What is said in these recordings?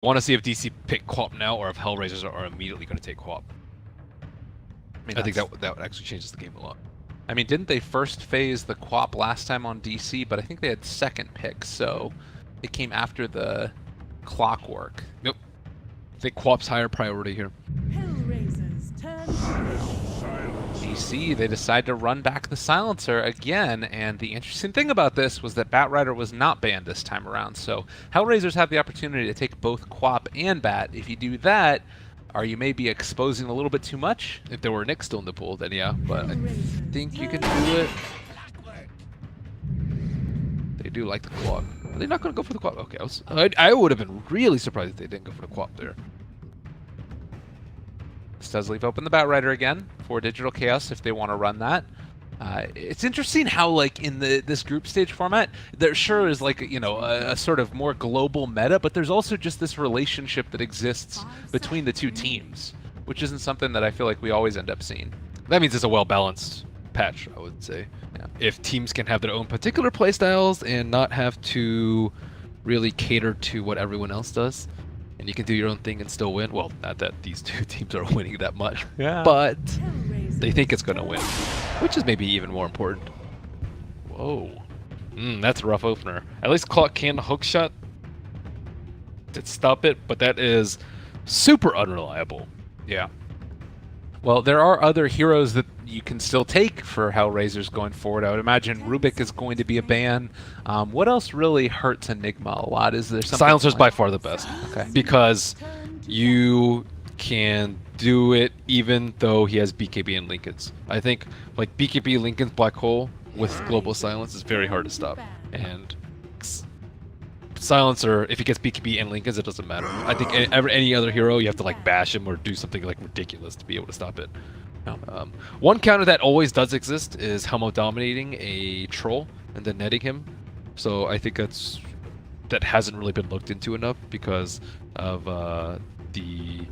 Want to see if DC pick Quap now or if HellRaisers are immediately going to take Quap. I think that actually changes the game a lot. I mean, didn't they first phase the Quap last time on DC? But I think they had second pick, so it came after the Clockwork. Nope. I think Quap's higher priority here. HellRaisers turn. DC, they decide to run back the Silencer again, and the interesting thing about this was that Batrider was not banned this time around, so HellRaisers have the opportunity to take both Quap and Bat. If you do that, are you maybe exposing a little bit too much? If there were Nick still in the pool, then yeah, but I Think you can do it. they do like the Quap. Are they not going to go for the Quap? Okay, I would have been really surprised if they didn't go for the Quap there. This does leave open the Batrider again for Digital Chaos if they want to run that. It's interesting how, like, in this group stage format, there sure is, like, you know, a sort of more global meta, but there's also just this relationship that exists between the two teams, which isn't something that I feel like we always end up seeing. That means it's a well-balanced patch, I would say. Yeah. If teams can have their own particular playstyles and not have to really cater to what everyone else does, and you can do your own thing and still win. Well, not that these two teams are winning that much, but they think it's going to win, which is maybe even more important. Whoa. That's a rough opener. At least Clock can hookshot to stop it, but that is super unreliable. Yeah. Well, there are other heroes that you can still take for HellRaisers going forward. I would imagine Rubik is going to be a ban. What else really hurts Enigma a lot? Is there something Silencer's like... by far the best. Okay. Because you can do it even though he has BKB and Lincolns. I think like BKB Lincoln's Black Hole with Global Silence is very hard to stop. And Silencer, if he gets BKB and Lincolns, it doesn't matter. I think any other hero, you have to like bash him or do something like ridiculous to be able to stop it. One counter that always does exist is Helmo dominating a troll and then netting him. So I think that hasn't really been looked into enough because of the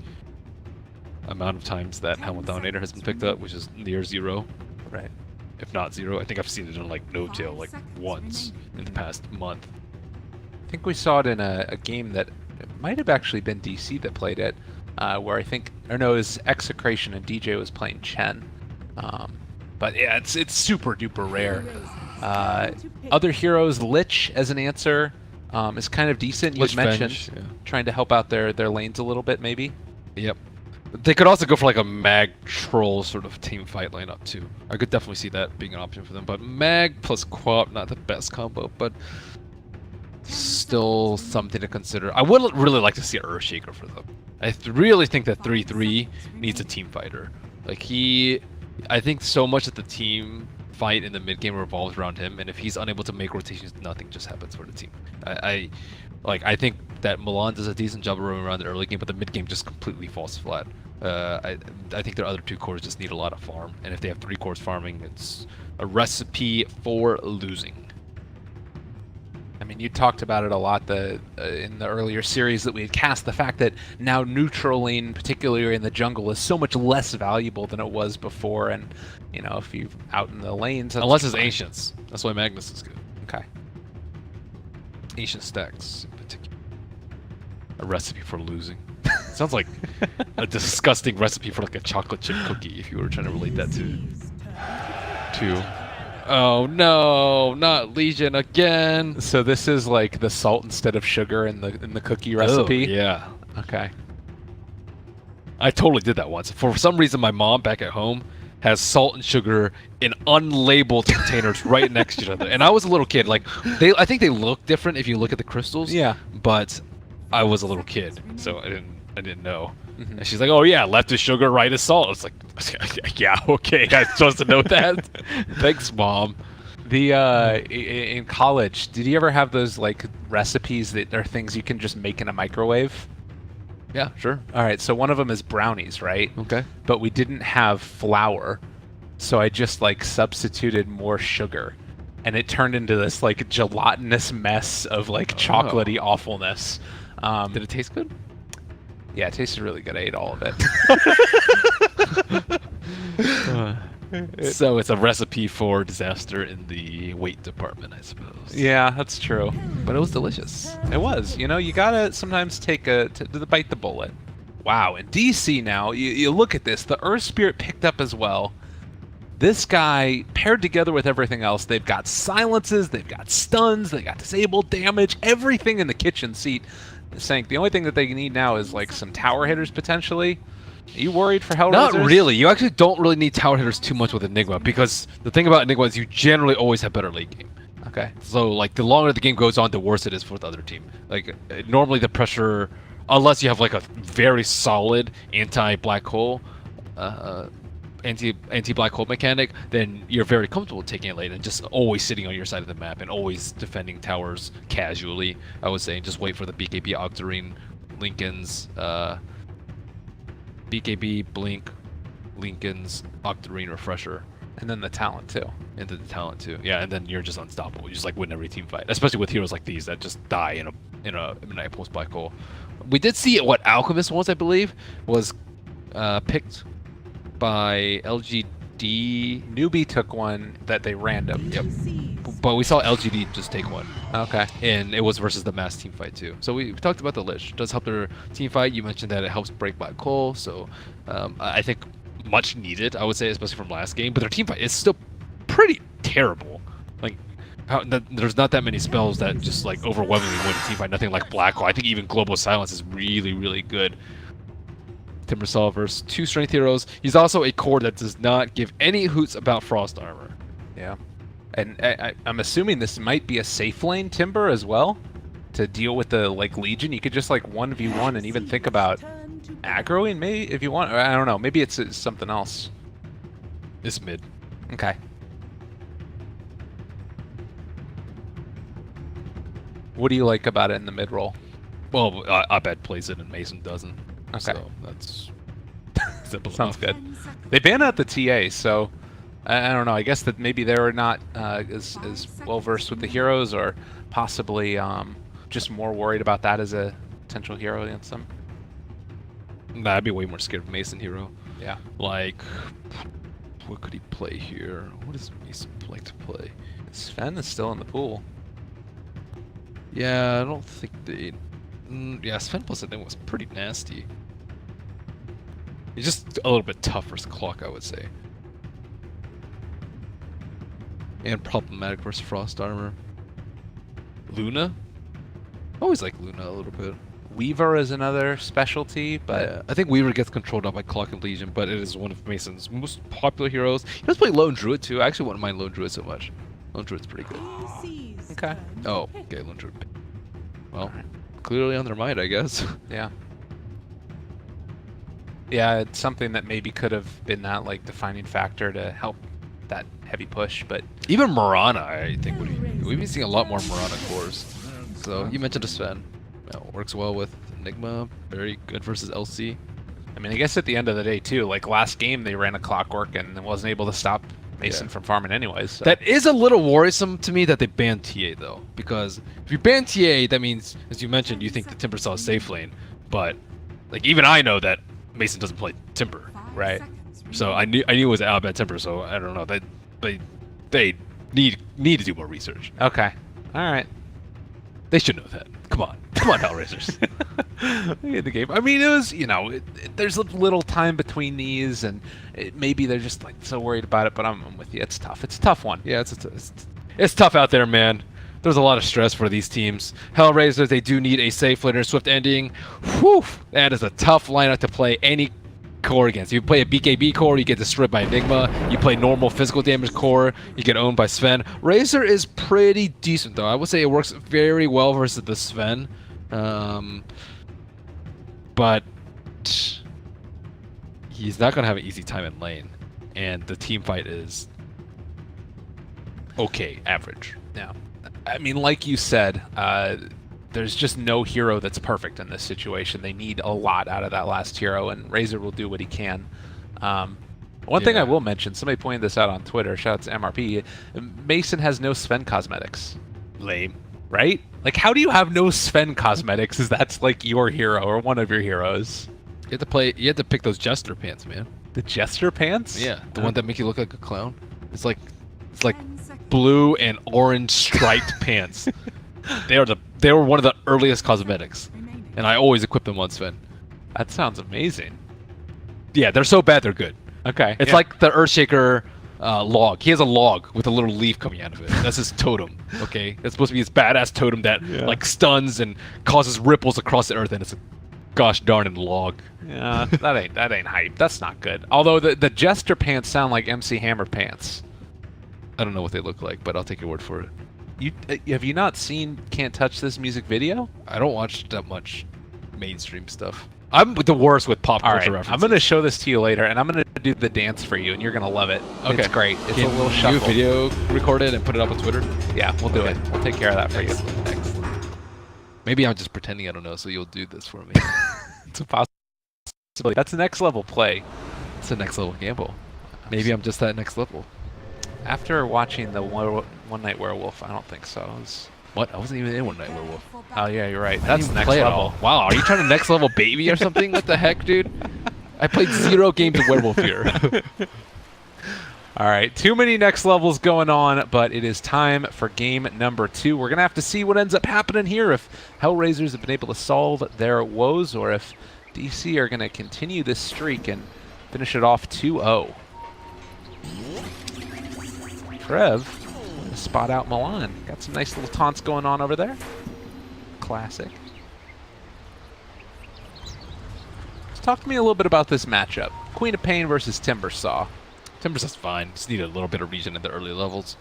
amount of times that Helmo Dominator has been picked up, which is near 0. Right. If not 0. I think I've seen it in like no-tail like once in the past month. I think we saw it in a game that it might have actually been DC that played it, where I think, or no, it was Execration and DJ was playing Chen. But yeah, it's super duper rare. Other heroes, Lich as an answer is kind of decent. You mentioned trying to help out their lanes a little bit, maybe. Yep. They could also go for like a Mag Troll sort of team fight lineup too. I could definitely see that being an option for them. But Mag plus Quap, not the best combo, but still something to consider. I would really like to see an Earthshaker for them. I really think that 3-3 needs a team fighter. Like I think so much of the team fight in the mid game revolves around him, and if he's unable to make rotations, nothing just happens for the team. I think that Milan does a decent job of running around the early game, but the mid game just completely falls flat. I think their other 2 cores just need a lot of farm, and if they have 3 cores farming, it's a recipe for losing. I mean, you talked about it a lot in the earlier series that we had cast, the fact that now neutral lane, particularly in the jungle, is so much less valuable than it was before, and, you know, if you're out in the lanes... Unless it's Ancients. That's why Magnus is good. Okay. Ancient stacks, in particular. A recipe for losing. Sounds like a disgusting recipe for like a chocolate chip cookie, if you were trying to relate that to... Oh no, not Legion again. So this is like the salt instead of sugar in the cookie recipe? Oh, yeah. Okay. I totally did that once. For some reason, my mom back at home has salt and sugar in unlabeled containers right next to each other. And I was a little kid. Like, I think they look different if you look at the crystals. Yeah. But I was a little kid, so I didn't know. And she's like, "Oh yeah, left is sugar, right is salt." It's like, yeah, okay, I'm supposed to know that. Thanks, Mom. In college, did you ever have those like recipes that are things you can just make in a microwave? Yeah, sure. All right, so one of them is brownies, right? Okay. But we didn't have flour, so I just like substituted more sugar, and it turned into this like gelatinous mess of like chocolatey awfulness. Did it taste good? Yeah, it tasted really good. I ate all of it. So it's a recipe for disaster in the weight department, I suppose. Yeah, that's true. But it was delicious. It was. You know, you gotta sometimes take to bite the bullet. Wow, in DC now, you look at this. The Earth Spirit picked up as well. This guy, paired together with everything else, they've got silences, they've got stuns, they got disabled damage, everything in the kitchen seat. Saying the only thing that they need now is like some tower hitters potentially. Are you worried for HellRaisers? Not really. You actually don't really need tower hitters too much with Enigma, because the thing about Enigma is you generally always have better late game. Okay. So like the longer the game goes on, the worse it is for the other team. Like normally the pressure, unless you have like a very solid anti-black hole, anti-black hole mechanic, then you're very comfortable taking it late and just always sitting on your side of the map and always defending towers casually. I would say, and just wait for the BKB Octarine, Lincoln's, BKB Blink, Lincoln's Octarine Refresher. And then the talent too. And the talent too. Yeah, and then you're just unstoppable. You just like win every team fight, especially with heroes like these that just die in a midnight post black hole. We did see what Alchemist was, I believe, was picked by LGD. Newbee took one that they random. Yep. But we saw LGD just take one. Okay. And it was versus the mass team fight too. So we talked about the Lich. It does help their team fight. You mentioned that it helps break black hole. So I think much needed, I would say, especially from last game. But their team fight is still pretty terrible. Like, there's not that many spells that just like overwhelmingly win a team fight. Nothing like black hole. I think even Global Silence is really, really good. Timbersaw versus 2 strength heroes. He's also a core that does not give any hoots about frost armor. Yeah. And I'm assuming this might be a safe lane Timber as well to deal with the like Legion. You could just like 1v1 and even think about aggroing maybe if you want. I don't know. Maybe it's something else. It's mid. Okay. What do you like about it in the mid roll? Well, Abed plays it and Mason doesn't. Okay. So that's simple Sounds enough. good. They banned out the TA, so I don't know. I guess that maybe they were not as well versed with the heroes, or possibly just more worried about that as a potential hero against them. Nah, I'd be way more scared of Mason hero. Yeah. Like, what could he play here? What does Mason like to play? Sven is still in the pool. Yeah, I don't think they... yeah, Sven plus I think was pretty nasty. He's just a little bit tough versus Clock, I would say. And problematic versus Frost Armor. Luna? I always like Luna a little bit. Weaver is another specialty, but Yeah, I think Weaver gets controlled out by Clock and Legion, but it is one of Mason's most popular heroes. He does play Lone Druid too. I actually wouldn't mind Lone Druid so much. Lone Druid's pretty good. Okay. Oh, okay, Lone Druid. Well, clearly on their mind, I guess. yeah. Yeah, it's something that maybe could have been that like defining factor to help that heavy push, but Even Mirana, I think, we've been seeing a lot more Mirana cores. So you mentioned a Sven. Works well with Enigma. Very good versus LC. I mean, I guess at the end of the day too, like last game they ran a clockwork and wasn't able to stop Mason from farming anyways. So. That is a little worrisome to me that they banned TA though, because if you ban TA, that means, as you mentioned, you think the Timber saw a safe lane, but like even I know that Mason doesn't play Timber, right? So I knew it was Albed Timber, so I don't know. They need to do more research. Okay, all right. They should know that. Come on, HellRaisers. In the game. I mean, it was, you know, there's a little time between these, and maybe they're just like so worried about it. But I'm with you. It's tough. It's a tough one. Yeah, it's tough out there, man. There's a lot of stress for these teams. HellRaisers, they do need a safe lane or swift ending. Whew, that is a tough lineup to play any core against. You play a BKB core, you get destroyed by Enigma. You play normal physical damage core, you get owned by Sven. Razor is pretty decent though. I would say it works very well versus the Sven. But he's not gonna have an easy time in lane. And the team fight is okay, average. Yeah. I mean, like you said, there's just no hero that's perfect in this situation. They need a lot out of that last hero, and Razor will do what he can. One thing I will mention, somebody pointed this out on Twitter, shout out to MRP, Mason has no Sven cosmetics. Lame. Right? Like, how do you have no Sven cosmetics? Because that's like your hero or one of your heroes. You have to pick those Jester pants, man. The jester pants? Yeah, the one that make you look like a clown. It's like blue and orange striped pants. They were one of the earliest cosmetics, and I always equip them on Sven. That sounds amazing. Yeah, they're so bad they're good. Okay. It's like the Earthshaker log. He has a log with a little leaf coming out of it. That's his totem. Okay, that's supposed to be his badass totem that like stuns and causes ripples across the earth, and it's a gosh darn log. Yeah, that ain't hype. That's not good. Although the jester pants sound like MC Hammer pants. I don't know what they look like, but I'll take your word for it. Have you not seen Can't Touch This music video? I don't watch that much mainstream stuff. I'm the worst with pop culture references. I'm going to show this to you later, and I'm going to do the dance for you, and you're going to love it. Okay. It's great. It's Can a little shuffle. you video record it and put it up on Twitter? Yeah, we'll do it. We'll take care of that for you. Excellent. Maybe I'm just pretending I don't know, so you'll do this for me. It's a possibility. That's the next level play. It's the next level gamble. Maybe I'm just that next level. After watching the One Night Werewolf, I don't think so. What? I wasn't even in One Night Werewolf. Oh yeah, you're right. I That's didn't next play it level. all. Wow, are you trying to next level baby or something? What the heck, dude? I played 0 games of Werewolf here. All right, too many next levels going on, but it is time for game number 2. We're going to have to see what ends up happening here, if HellRaisers have been able to solve their woes, or if DC are going to continue this streak and finish it off 2-0. Trev, spot out Milan. Got some nice little taunts going on over there. Classic. So talk to me a little bit about this matchup. Queen of Pain versus Timbersaw. Timbersaw's fine. Just need a little bit of regen in the early levels.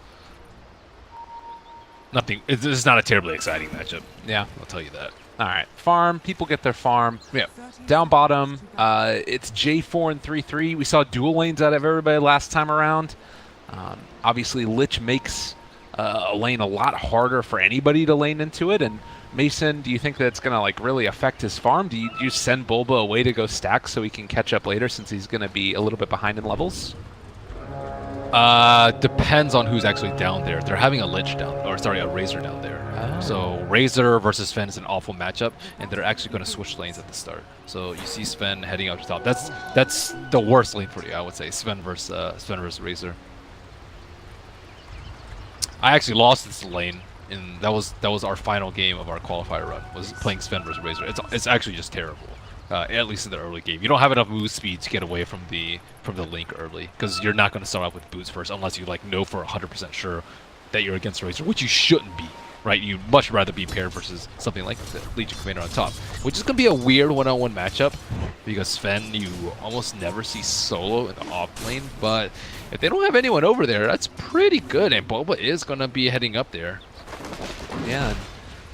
Nothing. It's not a terribly exciting matchup. Yeah. I'll tell you that. All right. Farm. People get their farm. Yeah. Down bottom, it's J4 and 3-3. We saw dual lanes out of everybody last time around. Obviously, Lich makes a lane a lot harder for anybody to lane into it. And Mason, do you think that's going to like really affect his farm? Do you send Bulba away to go stack so he can catch up later, since he's going to be a little bit behind in levels? Depends on who's actually down there. They're having a Lich down, or sorry, a Razor down there. Oh. So Razor versus Sven is an awful matchup, and they're actually going to switch lanes at the start. So you see Sven heading up to top. That's the worst lane for you, I would say. Sven versus Razor. I actually lost this lane, and that was our final game of our qualifier run. Was playing Sven versus Razor. It's actually just terrible. At least in the early game, you don't have enough move speed to get away from the link early, because you're not going to start off with boots first unless you like know for 100% sure that you're against Razor, which you shouldn't be, right? You'd much rather be paired versus something like the Legion Commander on top, which is going to be a weird one-on-one matchup, because Sven you almost never see solo in the off lane, but if they don't have anyone over there, that's pretty good, and Boba is going to be heading up there. Yeah, and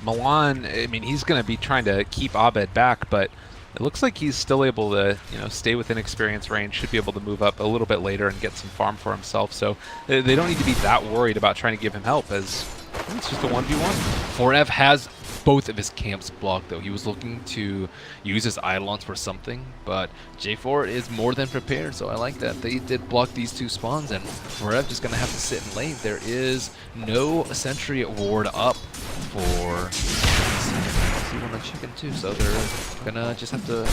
Milan, I mean, he's going to be trying to keep Abed back, but it looks like he's still able to, stay within experience range, should be able to move up a little bit later and get some farm for himself. So they don't need to be that worried about trying to give him help, as it's just a 1v1. Forev has both of his camps blocked, though. He was looking to use his Eidolons for something, but J4 is more than prepared, so I like that. They did block these 2 spawns, and Forev just going to have to sit in lane. There is no Sentry ward up for C1 on Chicken, too, so they're going to just have to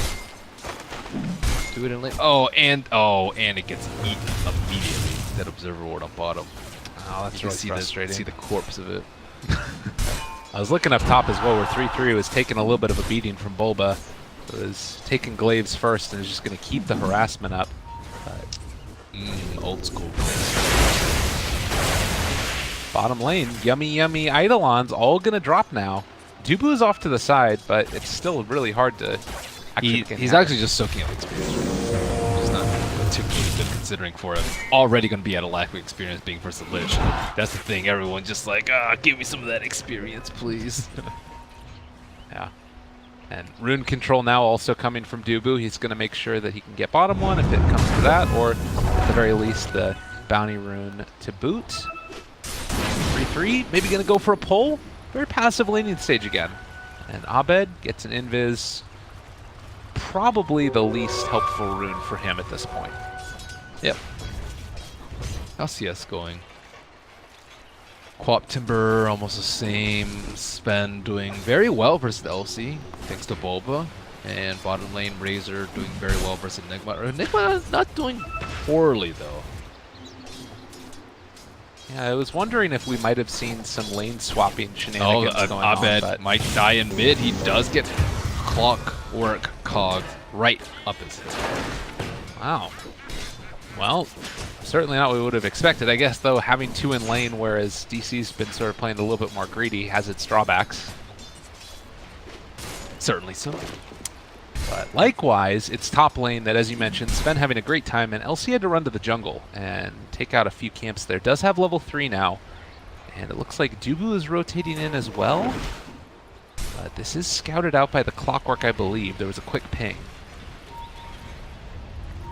do it in lane. Oh, and it gets eaten immediately, that Observer ward on bottom. Oh, that's really frustrating. See the corpse of it. I was looking up top as well, where 3-3 was taking a little bit of a beating from Bulba. It was taking Glaives first and is just going to keep the harassment up. Old school. Bottom lane, yummy Eidolons all going to drop now. Dubu's off to the side, but it's still really hard to actually He's actually just soaking up experience. Which is not particularly good, considering for him already going to be at a lack of experience being versus Lich. That's the thing, everyone's just like, give me some of that experience, please. Yeah. And rune control now also coming from Dubu. He's going to make sure that he can get bottom one if it comes to that, or at the very least the bounty rune to boot. 3-3, maybe going to go for a pull. Very passive laning stage again. And Abed gets an invis. Probably the least helpful rune for him at this point. Yep. How's CS going? Quap Timber almost the same. Sven doing very well versus the LC, thanks to Bulba. And bottom lane, Razor doing very well versus Enigma. Enigma not doing poorly though. Yeah, I was wondering if we might have seen some lane swapping shenanigans going on. Abed But might die in mid. He does get clockwork cogged right up his head. wow. Well, certainly not what we would have expected. I guess, though, having 2 in lane, whereas DC's been sort of playing a little bit more greedy, has its drawbacks. Certainly so. But likewise, it's top lane that, as you mentioned, Sven having a great time, and LC had to run to the jungle and take out a few camps there. Does have level 3 now, and it looks like Dubu is rotating in as well. But this is scouted out by the Clockwork, I believe. There was a quick ping.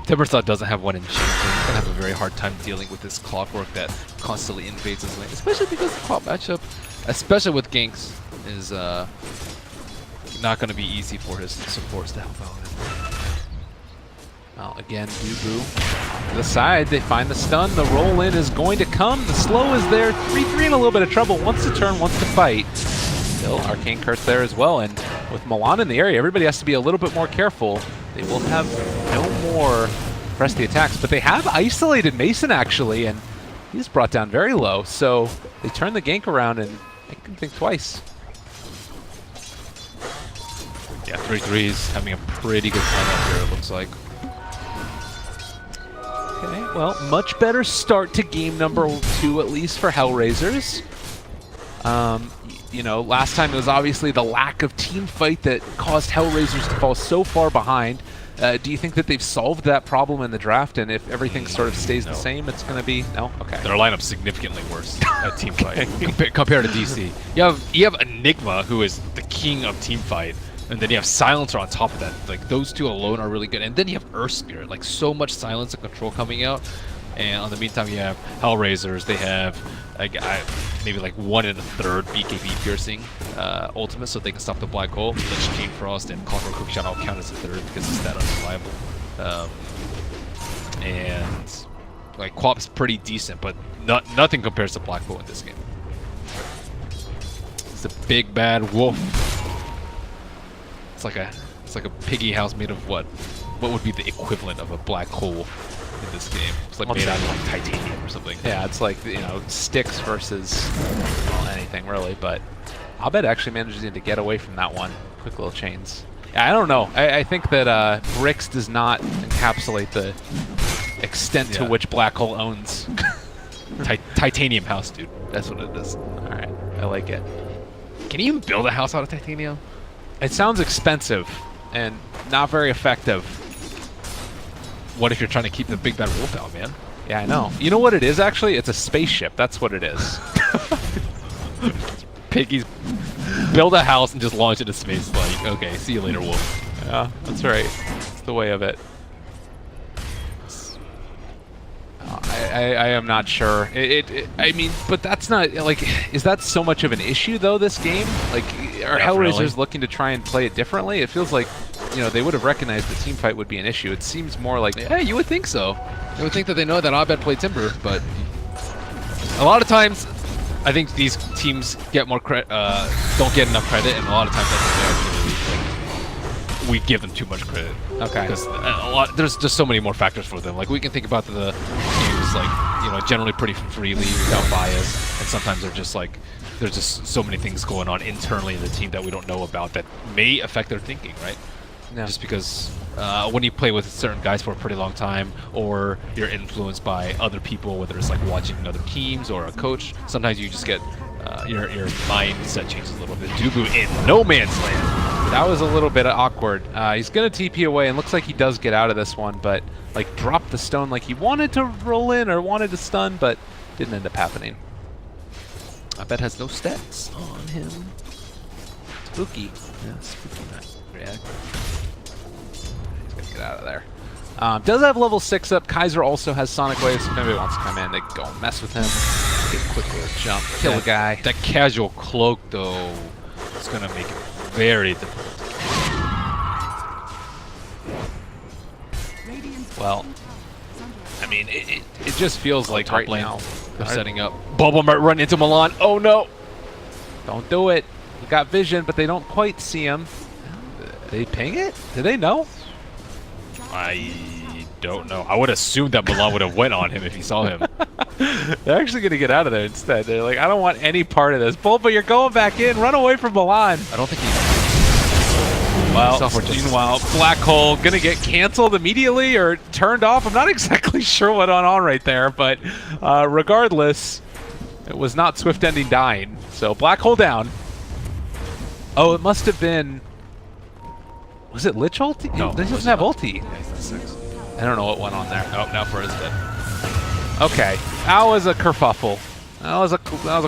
Timbersaw doesn't have one in Shinken. He's gonna have a very hard time dealing with this Clockwork that constantly invades his lane, especially because the Clock matchup, especially with ganks, is not going to be easy for his supports to help out with. Well, again, Dubu to the side. They find the stun. The roll in is going to come. The slow is there. 3-3 in a little bit of trouble. Wants to turn, wants to fight. Still, Arcane Curse there as well. And with Milan in the area, everybody has to be a little bit more careful. They will have no more press the attacks, but they have isolated Mason actually, and he's brought down very low. So they turn the gank around and make him think twice. Yeah, 3-3's having a pretty good time out here, it looks like. Okay, well, much better start to game number 2, at least for HellRaisers. You know, last time it was obviously the lack of team fight that caused HellRaisers to fall so far behind. Do you think that they've solved that problem in the draft, and if everything sort of stays the same, it's going to be... No? Okay. Their lineup's significantly worse at team fight compared to DC. You have Enigma, who is the king of team fight, and then you have Silencer on top of that. Like, those two alone are really good. And then you have Earth Spirit, like so much silence and control coming out. And on the meantime, you have HellRaisers. They have maybe like 1 1/3 BKB piercing ultimate, so they can stop the black hole. Lich King Frost and Clockwork Hookshot all count as a third because it's that unreliable. And like Quap's pretty decent, but nothing compares to Black Hole in this game. It's a big bad wolf. It's like a piggy house made of what? What would be the equivalent of a black hole in this game? It's like made out of like titanium or something. Yeah, it's like, you know, sticks versus, well, anything really, but Abed actually manages to get away from that one. Quick little chains. Yeah, I don't know. I think that Bricks does not encapsulate the extent to which Black Hole owns. Titanium house, dude. That's what it is. Alright, I like it. Can you even build a house out of titanium? It sounds expensive and not very effective. What if you're trying to keep the big bad wolf out, man? Yeah, I know. You know what it is, actually? It's a spaceship. That's what it is. Piggies build a house and just launch into space. Like, okay, see you later, wolf. Yeah, that's right. It's the way of it. I am not sure. I mean, but that's not, like, is that so much of an issue, though, this game? Like, are HellRaisers looking to try and play it differently? It feels like, you know, they would have recognized that team fight would be an issue. It seems more like... Hey, you would think so. You would think that they know that Abed played Timber, but a lot of times, I think these teams get more don't get enough credit, and a lot of times I think they actually, like, we give them too much credit. Okay. Because there's just so many more factors for them. Like, we can think about the games, like, you know, generally pretty freely without bias, and sometimes they're just like, there's just so many things going on internally in the team that we don't know about that may affect their thinking, right? Yeah. Just because when you play with certain guys for a pretty long time, or you're influenced by other people, whether it's like watching other teams or a coach, sometimes you just get your mindset changes a little bit. Dubu in no man's land. That was a little bit awkward. He's going to TP away, and looks like he does get out of this one, but like dropped the stone like he wanted to roll in or wanted to stun, but didn't end up happening. Abed has no stats on him. Spooky. Yeah, spooky. Yeah. He's going to get out of there. Does have level 6 up. Kaiser also has Sonic Waves. If anybody wants to come in, they can go and mess with him. Get a quick little jump, kill a guy. That casual cloak, though, is going to make it very difficult. Well, I mean, it just feels like right now they're setting up. Bubble might run into Milan. Oh no! Don't do it. You got vision, but they don't quite see him. They ping it? Do they know? I don't know. I would assume that Milan would have went on him if he saw him. They're actually going to get out of there instead. They're like, I don't want any part of this. Bulba, you're going back in. Run away from Milan. I don't think he... Well, meanwhile, Black Hole going to get canceled immediately or turned off. I'm not exactly sure what went on right there, but regardless, it was not Swift Ending dying. So Black Hole down. Oh, it must have been... Was it Lich ulti? No. This doesn't have ulti. Yeah, he's not 6. I don't know what went on there. Oh, now for his dead. Okay, that was a kerfuffle. That was a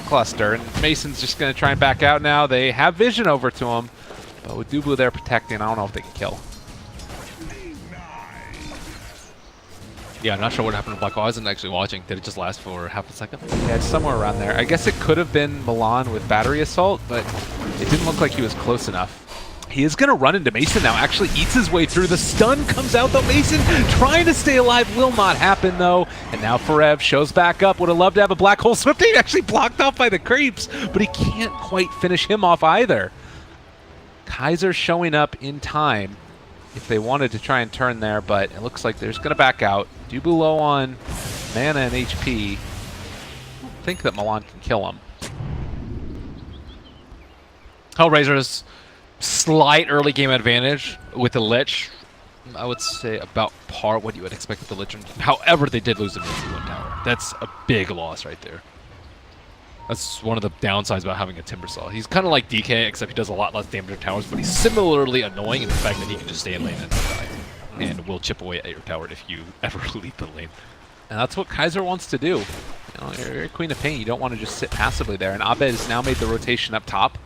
cluster, and Mason's just going to try and back out now. They have vision over to him, but with Dublu there protecting, I don't know if they can kill. Yeah, I'm not sure what happened to Black Hole. I wasn't actually watching. Did it just last for half a second? Yeah, it's somewhere around there. I guess it could have been Milan with battery assault, but it didn't look like he was close enough. He is going to run into Mason now, actually eats his way through. The stun comes out, though. Mason trying to stay alive will not happen, though. And now Forev shows back up. Would have loved to have a Black Hole. Swifty actually blocked off by the creeps, but he can't quite finish him off either. Kaiser showing up in time if they wanted to try and turn there, but it looks like they're just going to back out. Dubu low on mana and HP. I don't think that Milan can kill him. HellRaisers, slight early game advantage with the Lich. I would say about par what you would expect with the Lich. However, they did lose the mid-1 tower. That's a big loss right there. That's one of the downsides about having a Timbersaw. He's kind of like DK, except he does a lot less damage to towers, but he's similarly annoying in the fact that he can just stay in lane and die. And will chip away at your tower if you ever leave the lane. And that's what Kaiser wants to do. You know, you're Queen of Pain. You don't want to just sit passively there. And Abed has now made the rotation up top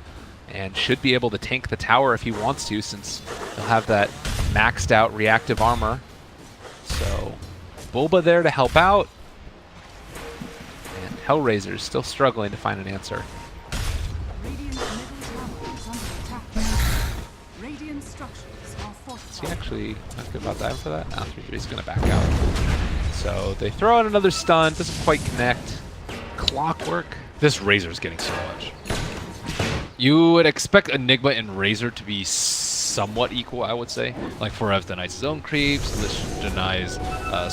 and should be able to tank the tower if he wants to, since he'll have that maxed out reactive armor. So Bulba there to help out. And HellRaisers still struggling to find an answer. Is he actually not good about that for that? No, he's going to back out. So they throw out another stun. Doesn't quite connect. Clockwork. This Razor's getting so much. You would expect Enigma and Razor to be somewhat equal, I would say. Like Forev denies his own creeps, Lich denies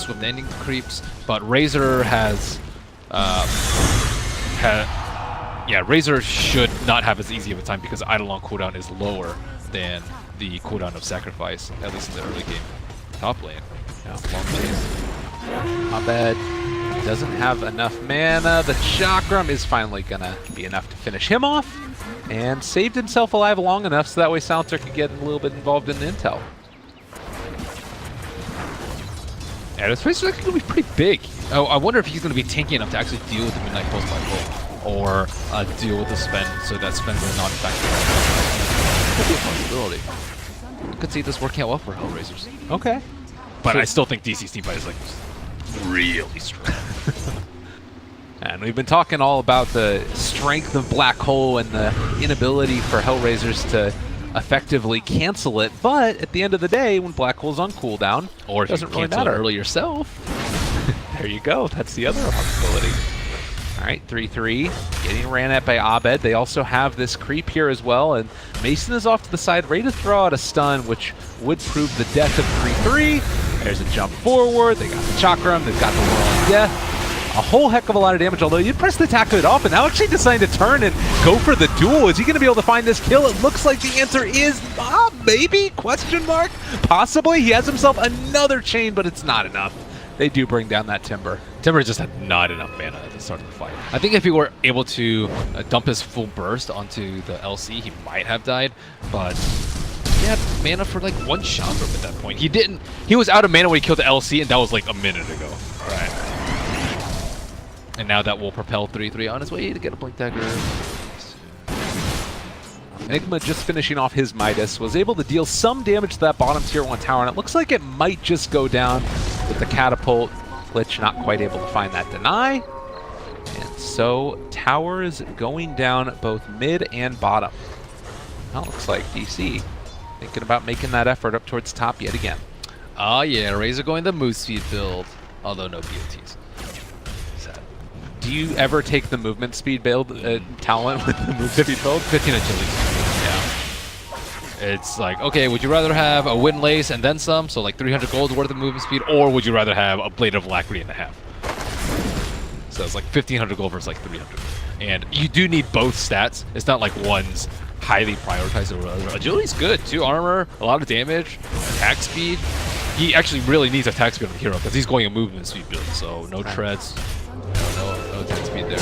Swift Ending creeps, but Razor has... yeah, Razor should not have as easy of a time because idle on cooldown is lower than the cooldown of Sacrifice, at least in the early game. Top lane. Yeah, long chase. Abed doesn't have enough mana. The Chakram is finally going to be enough to finish him off. And saved himself alive long enough so that way Silencer could get a little bit involved in the intel. Yeah, this place is going to be pretty big. Oh, I wonder if he's going to be tanky enough to actually deal with the Midnight Pulse by Bolt, or deal with the spend so that spend will not affect him. Could be a possibility. I could see this working out well for HellRaisers. Okay. But So I still think DC's team fight is like really strong. And we've been talking all about the strength of Black Hole and the inability for HellRaisers to effectively cancel it, but at the end of the day, when Black Hole's on cooldown, Or if you doesn't really cancel it matter. early yourself. There you go. That's the other possibility. All right, 3-3, getting ran at by Abed. They also have this creep here as well, and Mason is off to the side, ready to throw out a stun, which would prove the death of 3-3. There's a jump forward. They got the Chakram. They've got the Whirling Death. A whole heck of a lot of damage, although you press the attack it off, and now actually deciding to turn and go for the duel. Is he going to be able to find this kill? It looks like the answer is maybe, question mark, possibly. He has himself another chain, but it's not enough. They do bring down that Timber. Timber just had not enough mana at the start of the fight. I think if he were able to dump his full burst onto the LC, he might have died, but he had mana for like one shot from at that point. He didn't. He was out of mana when he killed the LC, and that was like a minute ago. All right. And now that will propel 3-3 on his way to get a Blink Dagger. Enigma just finishing off his Midas, was able to deal some damage to that bottom tier 1 tower, and it looks like it might just go down with the catapult. Lich not quite able to find that deny. And so tower is going down both mid and bottom. That looks like DC thinking about making that effort up towards top yet again. Oh yeah, Razor going the move speed build, although no BOTs. Sad. Do you ever take the movement speed build talent with the move speed build? 15 agility. Yeah. It's like, okay, would you rather have a Wind Lace and then some, so like 300 gold worth of movement speed, or would you rather have a Blade of Alacrity and a half? So it's like 1500 gold versus like 300. And you do need both stats. It's not like one's highly prioritized over the other. Agility's good too. Armor, a lot of damage, attack speed. He actually really needs attack speed on the hero because he's going a movement speed build. So no treads, no attack speed there.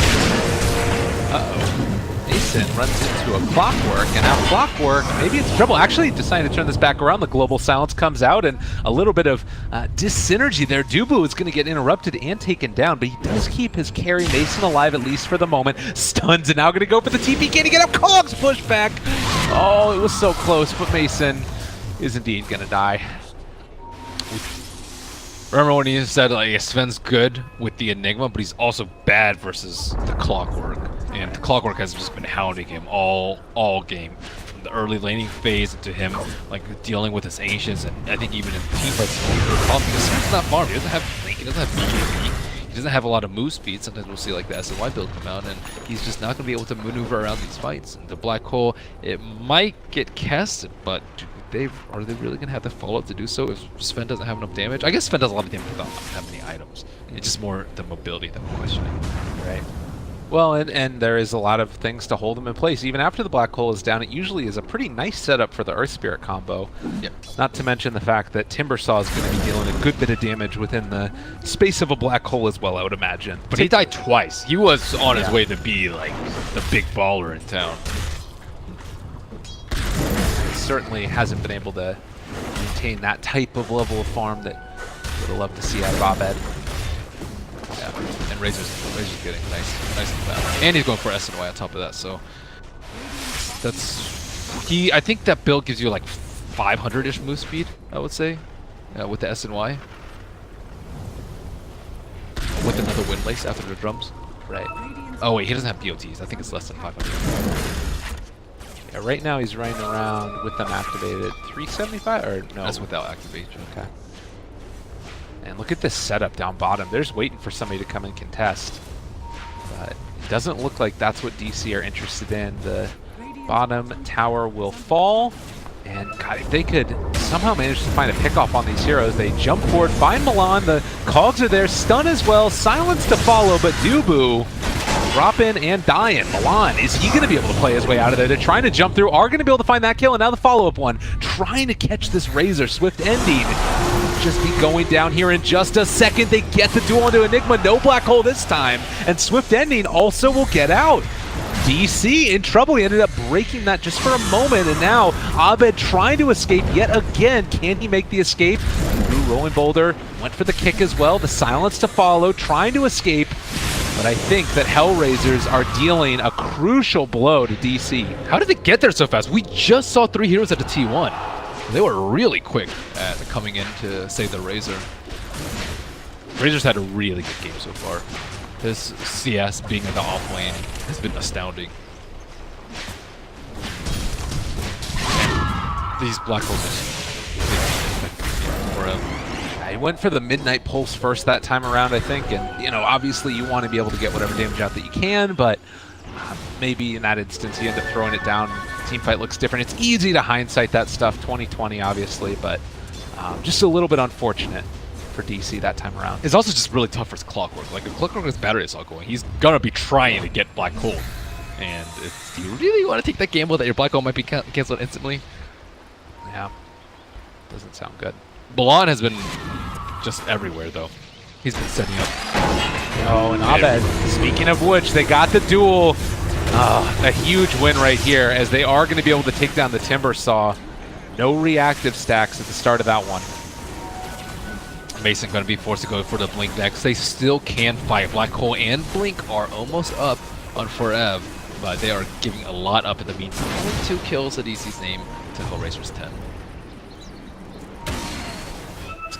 Uh-oh. Mason runs into a Clockwork, and now Clockwork, maybe it's trouble. Actually, deciding to turn this back around. The Global Silence comes out, and a little bit of dis-synergy there. Dubu is going to get interrupted and taken down, but he does keep his carry Mason alive, at least for the moment. Stuns and now going to go for the TP. Can he get up? Cogs push back. Oh, it was so close, but Mason is indeed going to die. Remember when he said like Sven's good with the Enigma, but he's also bad versus the Clockwork. And the Clockwork has just been hounding him all game. From the early laning phase to him like dealing with his Ancients, and I think even in team fights because Sven's not farm. He doesn't have Link, he doesn't have BKB, he doesn't have a lot of move speed. Sometimes we'll see like the SNY build come out and he's just not gonna be able to maneuver around these fights. And the Black Hole, it might get casted, but are they really gonna have the follow-up to do so if Sven doesn't have enough damage? I guess Sven does a lot of damage without that many items. It's just more the mobility that we're questioning. Right. Well, and there is a lot of things to hold him in place. Even after the Black Hole is down, it usually is a pretty nice setup for the Earth Spirit combo. Yep. Not to mention the fact that Timbersaw is going to be dealing a good bit of damage within the space of a Black Hole as well, I would imagine. But he died twice. He was on his way to be like the big baller in town. Certainly hasn't been able to maintain that type of level of farm that would have loved to see out of Abed. Yeah, and Razor's getting nice and fast. And he's going for SNY on top of that, so that's I think that build gives you like 500-ish move speed, I would say, with the SNY. With another Wind Lace after the drums. Right. Oh wait, he doesn't have BOTs. I think it's less than 500. Yeah, right now he's running around with them activated 375 or no? That's without activation. Okay. And look at this setup down bottom. They're just waiting for somebody to come and contest. But it doesn't look like that's what DC are interested in. The bottom tower will fall. And God, if they could somehow manage to find a pickoff on these heroes, they jump forward, find Milan, the cogs are there, stun as well, silence to follow, but Dubu dropping and dying. Milan, is he going to be able to play his way out of there? They're trying to jump through, are going to be able to find that kill, and now the follow-up one, trying to catch this Razor. Swift ending. Just be going down here in just a second. They get the duel into Enigma, no Black Hole this time, and Swift ending also will get out. DC in trouble. He ended up breaking that just for a moment, and now Abed trying to escape yet again. Can he make the escape? Rolling Boulder went for the kick as well. The silence to follow, trying to escape. But I think that HellRaisers are dealing a crucial blow to DC. How did they get there so fast? We just saw 3 heroes at the T1. They were really quick at coming in to save the Razor. Razor's had a really good game so far. His CS being in the off lane has been astounding. And these Black Holes for him. He went for the Midnight Pulse first that time around, I think, and you know, obviously you want to be able to get whatever damage out that you can, but maybe in that instance you end up throwing it down. Teamfight looks different. It's easy to hindsight that stuff, 2020 obviously, but just a little bit unfortunate for DC that time around. It's also just really tough for his Clockwork. Like if Clockwork has battery assault going, he's gonna be trying to get Black Hole. And do you really want to take that gamble that your Black Hole might be canceled instantly? Yeah, doesn't sound good. Milan has been just everywhere, though. He's been setting up. Oh, and Abed, speaking of which, they got the duel. A huge win right here, as they are going to be able to take down the Timbersaw. No reactive stacks at the start of that one. Mason going to be forced to go for the Blink next. They still can fight. Black Hole and Blink are almost up on Forever, but they are giving a lot up in the meantime. Only 2 kills at DC's name to HellRaisers 10.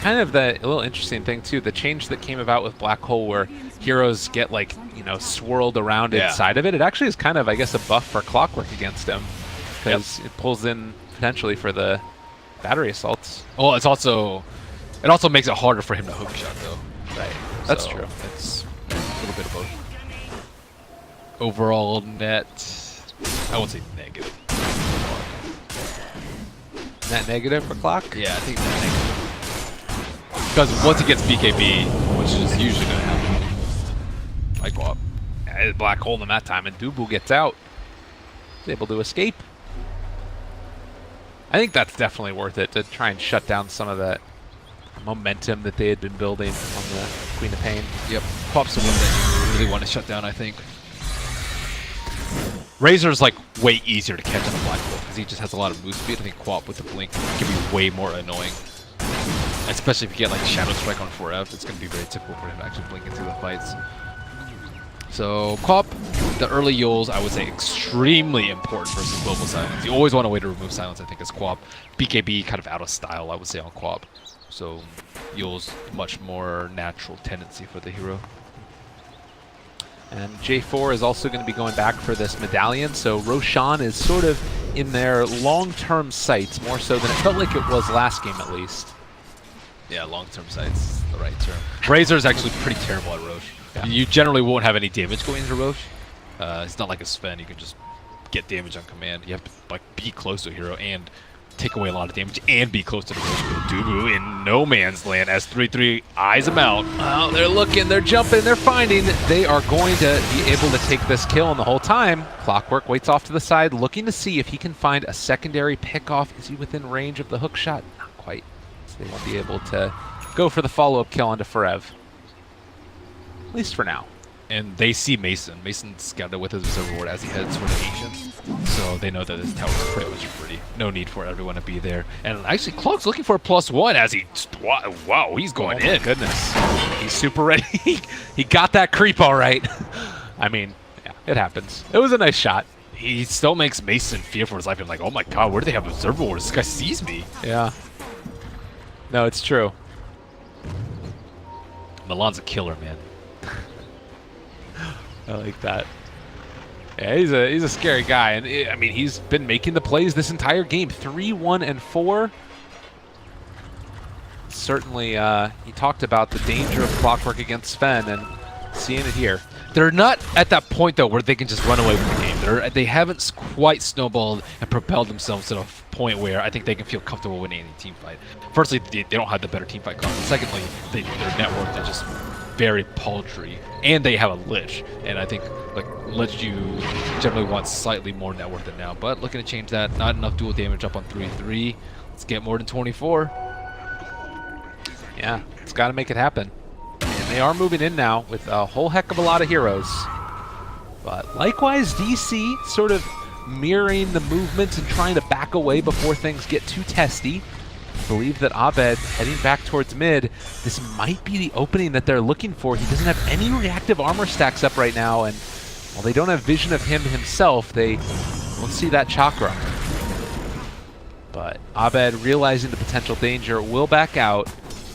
Kind of the little interesting thing too, the change that came about with Black Hole where heroes get like, you know, swirled around inside of it. It actually is kind of, I guess, a buff for Clockwork against him because it pulls in potentially for the battery assaults. Well, it also makes it harder for him to hook shot though. Right, that's so true. It's a little bit of both. Overall net, I won't say negative. Net negative for Clock? Yeah, I think net negative. Because once it gets BKB, which is usually going to happen, I go up. Yeah, black hole in that time, and Dubu gets out. He's able to escape. I think that's definitely worth it to try and shut down some of that momentum that they had been building on the Queen of Pain. Yep, Quap's the one that you really want to shut down, I think. Razor's like way easier to catch on the black hole because he just has a lot of move speed. I think Quap with the blink can be way more annoying. Especially if you get like Shadow Strike on 4F, it's going to be very difficult for him to actually blink into the fights. So Quap, the early Yules, I would say extremely important versus Global Silence. You always want a way to remove silence, I think, as Quap. BKB kind of out of style, I would say, on Quap. So Yules, much more natural tendency for the hero. And J4 is also going to be going back for this medallion, so Roshan is sort of in their long-term sights, more so than it felt like it was last game at least. Yeah, long-term sights is the right term. Razor is actually pretty terrible at Roche. Yeah. You generally won't have any damage going into Roche. It's not like a Sven, you can just get damage on command. You have to like be close to a hero and take away a lot of damage and be close to the Roche. Dubu in no man's land as 3-3 eyes him out. Well, they're looking, they're jumping, they're finding. They are going to be able to take this kill, and the whole time, Clockwork waits off to the side, looking to see if he can find a secondary pickoff. Is he within range of the hook shot? Not quite. So they won't be able to go for the follow-up kill onto Forev. At least for now. And they see Mason. Mason scouted with his Observer Ward as he heads toward the Ancients. So they know that this tower is pretty much free. No need for everyone to be there. And actually, Cloak's looking for a +1 as he... Wow, he's going in. Goodness. He's super ready. He got that creep all right. I mean, yeah, it happens. It was a nice shot. He still makes Mason fear for his life. I'm like, oh my god, where do they have Observer Ward? This guy sees me. Yeah. No, it's true. Milan's a killer, man. I like that. Yeah, he's a scary guy, and I mean, he's been making the plays this entire game. 3-1 and 4. Certainly, he talked about the danger of Clockwork against Sven, and seeing it here. They're not at that point though where they can just run away with the game. They haven't quite snowballed and propelled themselves to a point where I think they can feel comfortable winning any team fight. Firstly, they don't have the better team fight card. Secondly, their network is just very paltry, and they have a Lich, and I think like Lich you generally want slightly more net worth than now, but looking to change that. Not enough dual damage up on 3-3. Let's get more than 24. Yeah, it's got to make it happen. And they are moving in now with a whole heck of a lot of heroes. But likewise, DC sort of mirroring the movements and trying to back away before things get too testy. I believe that Abed heading back towards mid, this might be the opening that they're looking for. He doesn't have any reactive armor stacks up right now, and while they don't have vision of him himself, they won't see that chakra. But Abed, realizing the potential danger, will back out,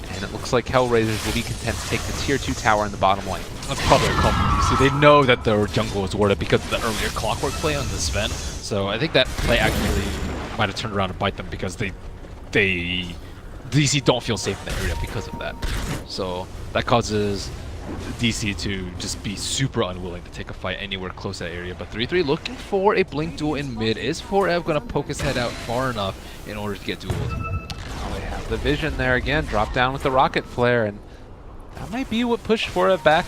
and it looks like HellRaisers will be content to take the tier 2 tower in the bottom lane. That's probably a call from DC. They know that their jungle was warded because of the earlier Clockwork play on the Sven, so I think that play actually might have turned around and bite them because DC don't feel safe in the area because of that. So that causes DC to just be super unwilling to take a fight anywhere close to that area. But 3-3 looking for a blink duel in mid. Is 4F going to poke his head out far enough in order to get dueled? Oh, they have the vision there again. Drop down with the rocket flare, and that might be what pushed 4F back.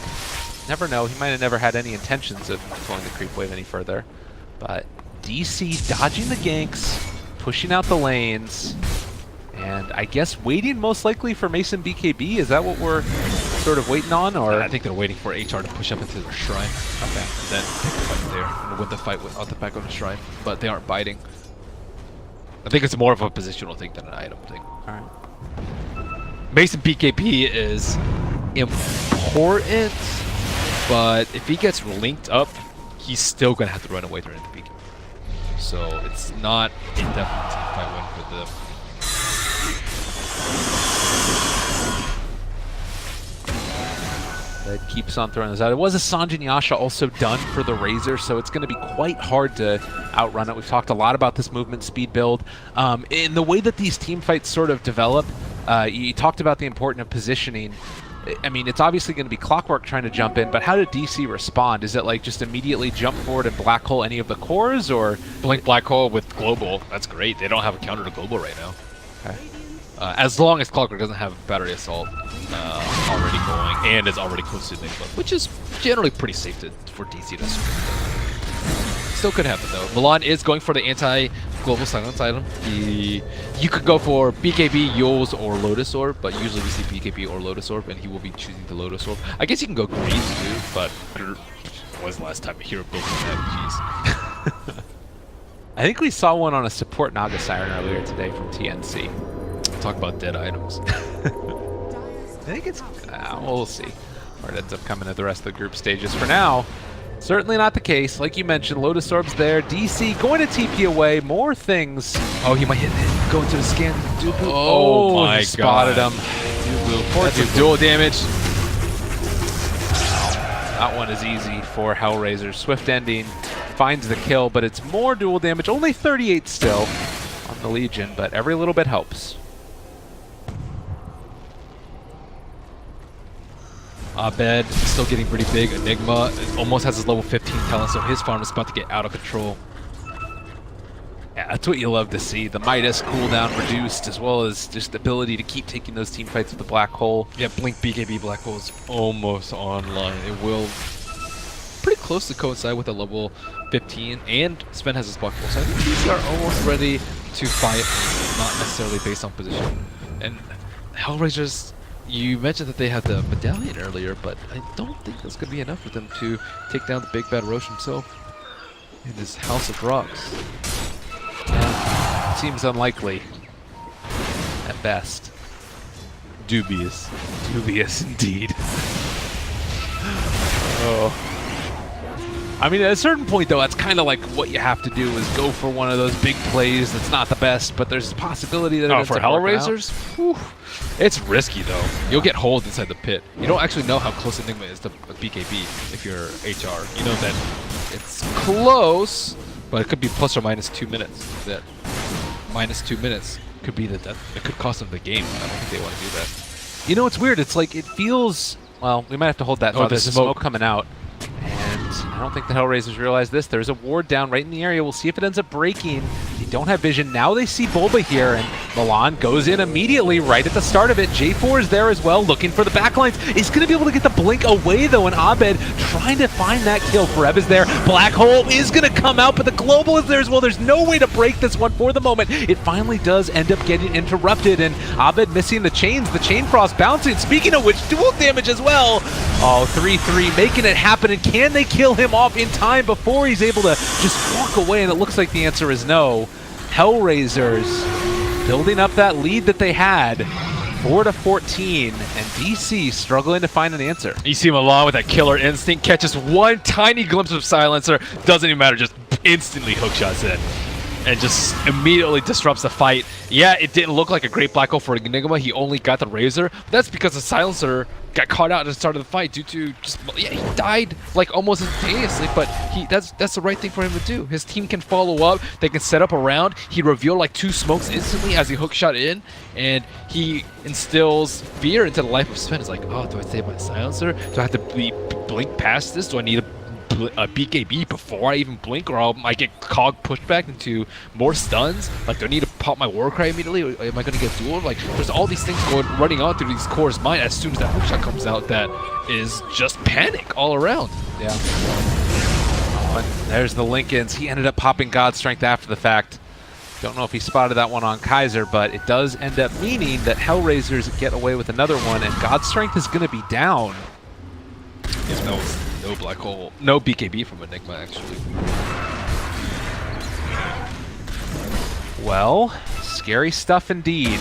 Never know. He might have never had any intentions of pulling the creep wave any further. But DC dodging the ganks, pushing out the lanes, and I guess waiting most likely for Mason BKB. Is that what we're sort of waiting on? Or I think they're waiting for HR to push up into their shrine. Okay. And then take the fight there and win the fight without the back on the shrine. But they aren't biting. I think it's more of a positional thing than an item thing. Alright. Mason BKB is important, but if he gets linked up, he's still going to have to run away during the BKB. So it's not a definite team fight win for them. That keeps on throwing this out. It was a Sanjin Yasha also done for the Razor, so it's going to be quite hard to outrun it. We've talked a lot about this movement speed build. In the way that these team fights sort of develop, you talked about the importance of positioning. I mean, it's obviously going to be Clockwork trying to jump in, but how did DC respond? Is it like just immediately jump forward and black hole any of the cores, or Blink Black Hole with Global. That's great. They don't have a counter to Global right now. okay. As long as Clockwork doesn't have Battery Assault already going and is already close to Enigma, which is generally pretty safe for DC to swing. Still could happen though. Milan is going for the anti-global silence item. You could go for BKB, Yules, or Lotus Orb, but usually we see BKB or Lotus Orb, and he will be choosing the Lotus Orb. I guess you can go Grease too, but when was the last time a hero built that? Jeez. I think we saw one on a support Naga Siren earlier today from TNC. Talk about dead items. I think it's... we'll see where it ends up coming at the rest of the group stages. For now, certainly not the case. Like you mentioned, Lotus Orb's there. DC going to TP away. More things. Oh, he might hit it. Go into the scan. Dubu. Oh, my he spotted God. him. Dubu. Poor That's Dubu. a dual damage. That one is easy for HellRaisers. Swift ending finds the kill, but it's more dual damage. Only 38 still on the Legion, but every little bit helps. Abed still getting pretty big. Enigma almost has his level 15 talent, so his farm is about to get out of control. Yeah, that's what you love to see. The Midas cooldown reduced, as well as just the ability to keep taking those team fights with the Black Hole. Yeah, Blink BKB Black Hole is almost online. It will pretty close to coincide with a level 15, and Sven has his Black Hole, so I think these are almost ready to fight, not necessarily based on position. And HellRaisers, you mentioned that they had the medallion earlier, but I don't think that's going to be enough for them to take down the big bad Roche himself in his House of Rocks. Seems unlikely at best. Dubious. Dubious indeed. Oh. I mean, at a certain point, though, that's kind of like what you have to do is go for one of those big plays that's not the best, but there's a possibility that it ends for up working out. HellRaisers? Whew. It's risky, though. You'll get holed inside the pit. You don't actually know how close Enigma is to BKB if you're HR. You know that it's close, but it could be plus or minus 2 minutes. That minus 2 minutes could be the death. It could cost them the game. I don't think they want to do that. You know, it's weird. It's like, it feels... Well, we might have to hold that thought. the There's smoke. smoke coming out. And I don't think the HellRaisers realize this. There's a ward down right in the area. We'll see if it ends up breaking. They don't have vision. Now they see Bulba here, and Milan goes in immediately right at the start of it. J4 is there as well, looking for the backlines. He's going to be able to get the blink away, though, and Abed trying to find that kill. Foreb is there. Black Hole is going to come out, but the Global is there as well. There's no way to break this one for the moment. It finally does end up getting interrupted, and Abed missing the chains. The Chain Frost bouncing. Speaking of which, dual damage as well. Oh, 3-3, making it happen, and can they kill him off in time before he's able to just walk away? And it looks like the answer is no. HellRaisers building up that lead that they had, 4-14, and DC struggling to find an answer. You see Milan with that killer instinct, catches one tiny glimpse of Silencer, doesn't even matter, just instantly hookshots it. And just immediately disrupts the fight. Yeah, it didn't look like a great Black Hole for Enigma. He only got the Razor. But that's because the Silencer got caught out at the start of the fight due to just... Yeah, he died like almost instantaneously, but that's the right thing for him to do. His team can follow up. They can set up around. He revealed like 2 smokes instantly as he hookshot in, and he instills fear into the life of Sven. It's like, oh, do I save my Silencer? Do I have to blink past this? Do I need a BKB before I even blink, or I might get cog pushed back into more stuns? Like, do I need to pop my Warcry immediately? Or am I going to get dueled? Like, there's all these things running on through these cores' mind as soon as that hookshot comes out. That is just panic all around. Yeah. But there's the Lincolns. He ended up popping God Strength after the fact. Don't know if he spotted that one on Kaiser, but it does end up meaning that HellRaisers get away with another one, and God Strength is going to be down. Yes, that was no Black Hole, no BKB from Enigma actually. Well, scary stuff indeed.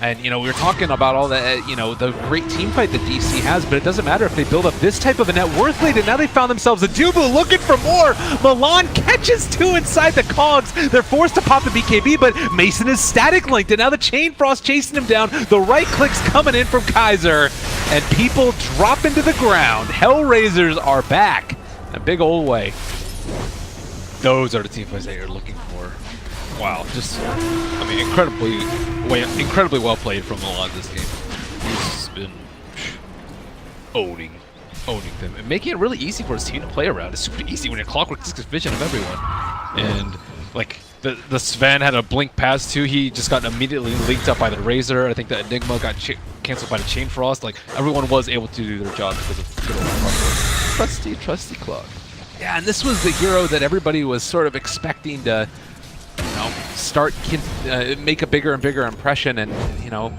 And, you know, we were talking about all the, you know, the great team fight that DC has, but it doesn't matter if they build up this type of a net worth lead, and now they found themselves a Dubu looking for more. Milan catches 2 inside the cogs. They're forced to pop the BKB, but Mason is static linked, and now the Chain Frost chasing him down. The right clicks coming in from Kaiser, and people drop into the ground. HellRaisers are back in a big old way. Those are the team fights that you're looking for. Wow, just, I mean, incredibly well played from Milan this game. He's been owning them and making it really easy for his team to play around. It's super easy when you're Clockwork just gets vision of everyone. And like the Sven had a blink pass too. He just got immediately linked up by the Razor. I think the Enigma got canceled by the Chain Frost. Like everyone was able to do their job because of good old Clockwork. Trusty Clock. Yeah, and this was the hero that everybody was sort of expecting to, start make a bigger and bigger impression, and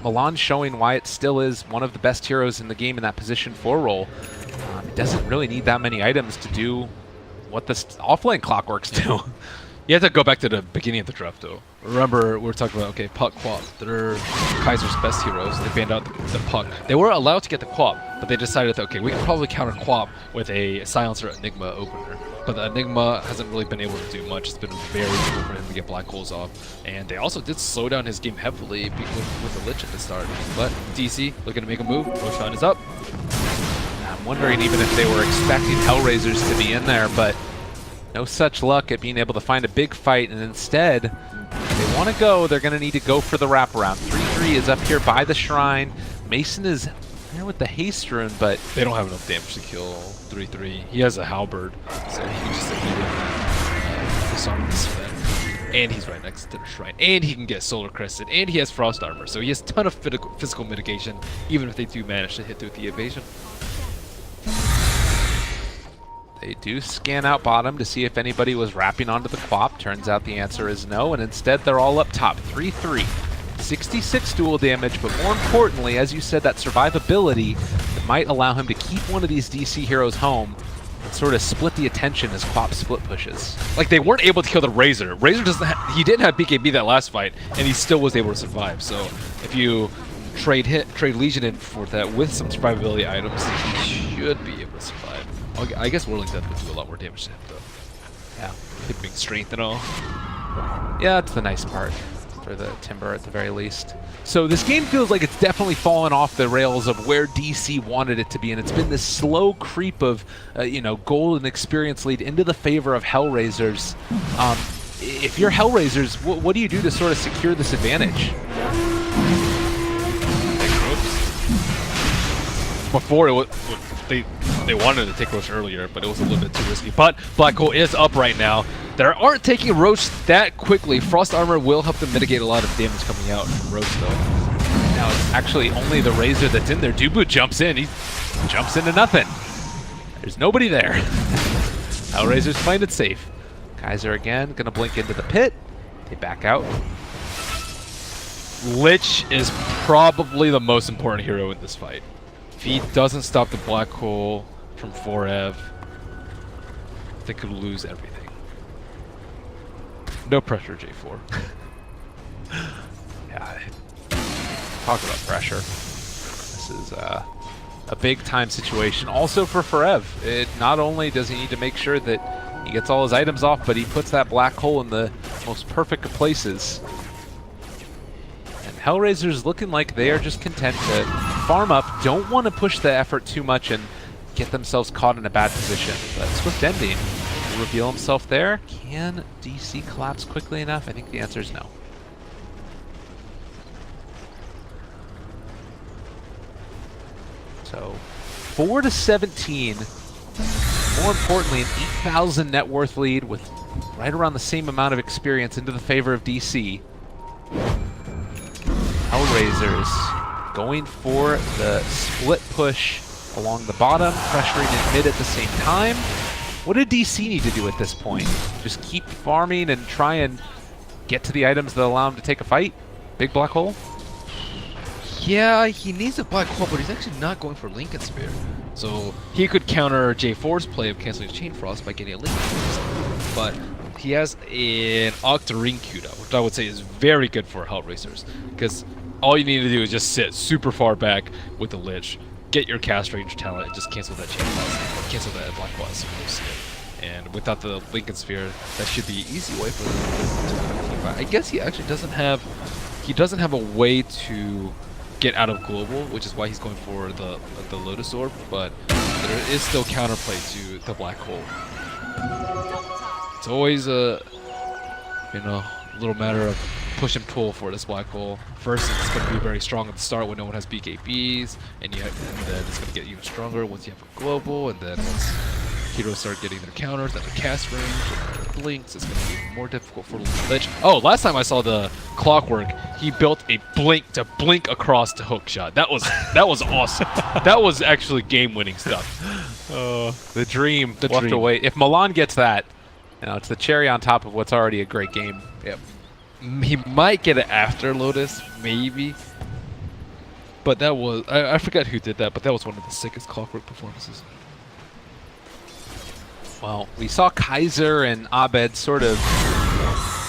Milan's showing why it still is one of the best heroes in the game in that position 4 role. It doesn't really need that many items to do what the offlane Clockworks do. You have to go back to the beginning of the draft, though. Remember, we were talking about, okay, Puck, Quap. They're Kaiser's best heroes. They banned out the Puck. They were allowed to get the Quap, but they decided that, okay, we can probably counter Quap with a Silencer Enigma opener. But the Enigma hasn't really been able to do much. It's been very difficult for him to get black holes off. And they also did slow down his game heavily with the Lich at the start. But DC looking to make a move. Roshan is up. I'm wondering even if they were expecting HellRaisers to be in there, but no such luck at being able to find a big fight, and instead, if they want to go, they're going to need to go for the wraparound. 3-3 is up here by the shrine. Mason is there with the haste rune, but they don't have enough damage to kill 3-3. He has a halberd, so he can just immediately disarm this Sven. And he's right next to the shrine. And he can get Solar Crested, and he has Frost Armor, so he has a ton of physical mitigation, even if they do manage to hit through the evasion. they do scan out bottom to see if anybody was wrapping onto the Quap. Turns out the answer is no, and instead they're all up top. 3-3. 66 dual damage, but more importantly, as you said, that survivability that might allow him to keep one of these DC heroes home and sort of split the attention as Quap split pushes. Like, they weren't able to kill the Razor. Razor doesn't he didn't have BKB that last fight, and he still was able to survive. So if you trade Legion in for that with some survivability items, he should be able to survive. I guess Whirling Death would do a lot more damage to him, though. Yeah. Him being strength and all. Yeah, that's the nice part for the Timber at the very least. So this game feels like it's definitely fallen off the rails of where DC wanted it to be, and it's been this slow creep of, gold and experience lead into the favor of HellRaisers. If you're HellRaisers, what do you do to sort of secure this advantage? Before, they wanted to take Roach earlier, but it was a little bit too risky. But Black Hole is up right now. They aren't taking Roach that quickly. Frost Armor will help them mitigate a lot of damage coming out from Roach, though. Now it's actually only the Razor that's in there. Dubu jumps in. He jumps into nothing. There's nobody there. HellRaisers playing it safe. Kaiser again, gonna blink into the pit. They back out. Lich is probably the most important hero in this fight. If he doesn't stop the Black Hole from 4Ev, they could lose everything. No pressure, J4. Yeah, talk about pressure. This is a big time situation. Also for 4Ev, not only does he need to make sure that he gets all his items off, but he puts that Black Hole in the most perfect of places. And HellRaisers looking like they are just content to farm up, don't want to push the effort too much and get themselves caught in a bad position. But Swift Ending will reveal himself there. Can DC collapse quickly enough? I think the answer is no. So 4-17. More importantly, an 8,000 net worth lead with right around the same amount of experience into the favor of DC. HellRaisers going for the split push along the bottom, pressuring in mid at the same time. What did DC need to do at this point? Just keep farming and try and get to the items that allow him to take a fight? Big Black Hole? Yeah, he needs a Black Hole, but he's actually not going for Lincoln Sphere. So he could counter J4's play of canceling Chain Frost by getting a Lincoln Sphere. But he has an Octarine Cuda, which I would say is very good for HellRaisers, because all you need to do is just sit super far back with the Lich, get your cast range talent, and just cancel that Chain Frost, cancel that Black Hole as soon as you see it. And without the Lincoln Sphere, that should be an easy way for them to I guess he actually doesn't have a way to get out of global, which is why he's going for the Lotus Orb, but there is still counterplay to the Black Hole. It's always a little matter of push and pull for this black hole. First, it's going to be very strong at the start when no one has BKBs, and then it's going to get even stronger once you have a global, and then once heroes start getting their counters, then their cast range, and their blinks, it's going to be more difficult for Lich. Oh, last time I saw the Clockwork, he built a blink to blink across to hook shot. That was awesome. That was actually game-winning stuff. The dream. The We'll have to dream. wait. If Milan gets that, it's the cherry on top of what's already a great game. Yep. He might get it after Lotus, maybe. But that was... I forgot who did that, but that was one of the sickest Clockwork performances. Well, we saw Kaiser and Abed sort of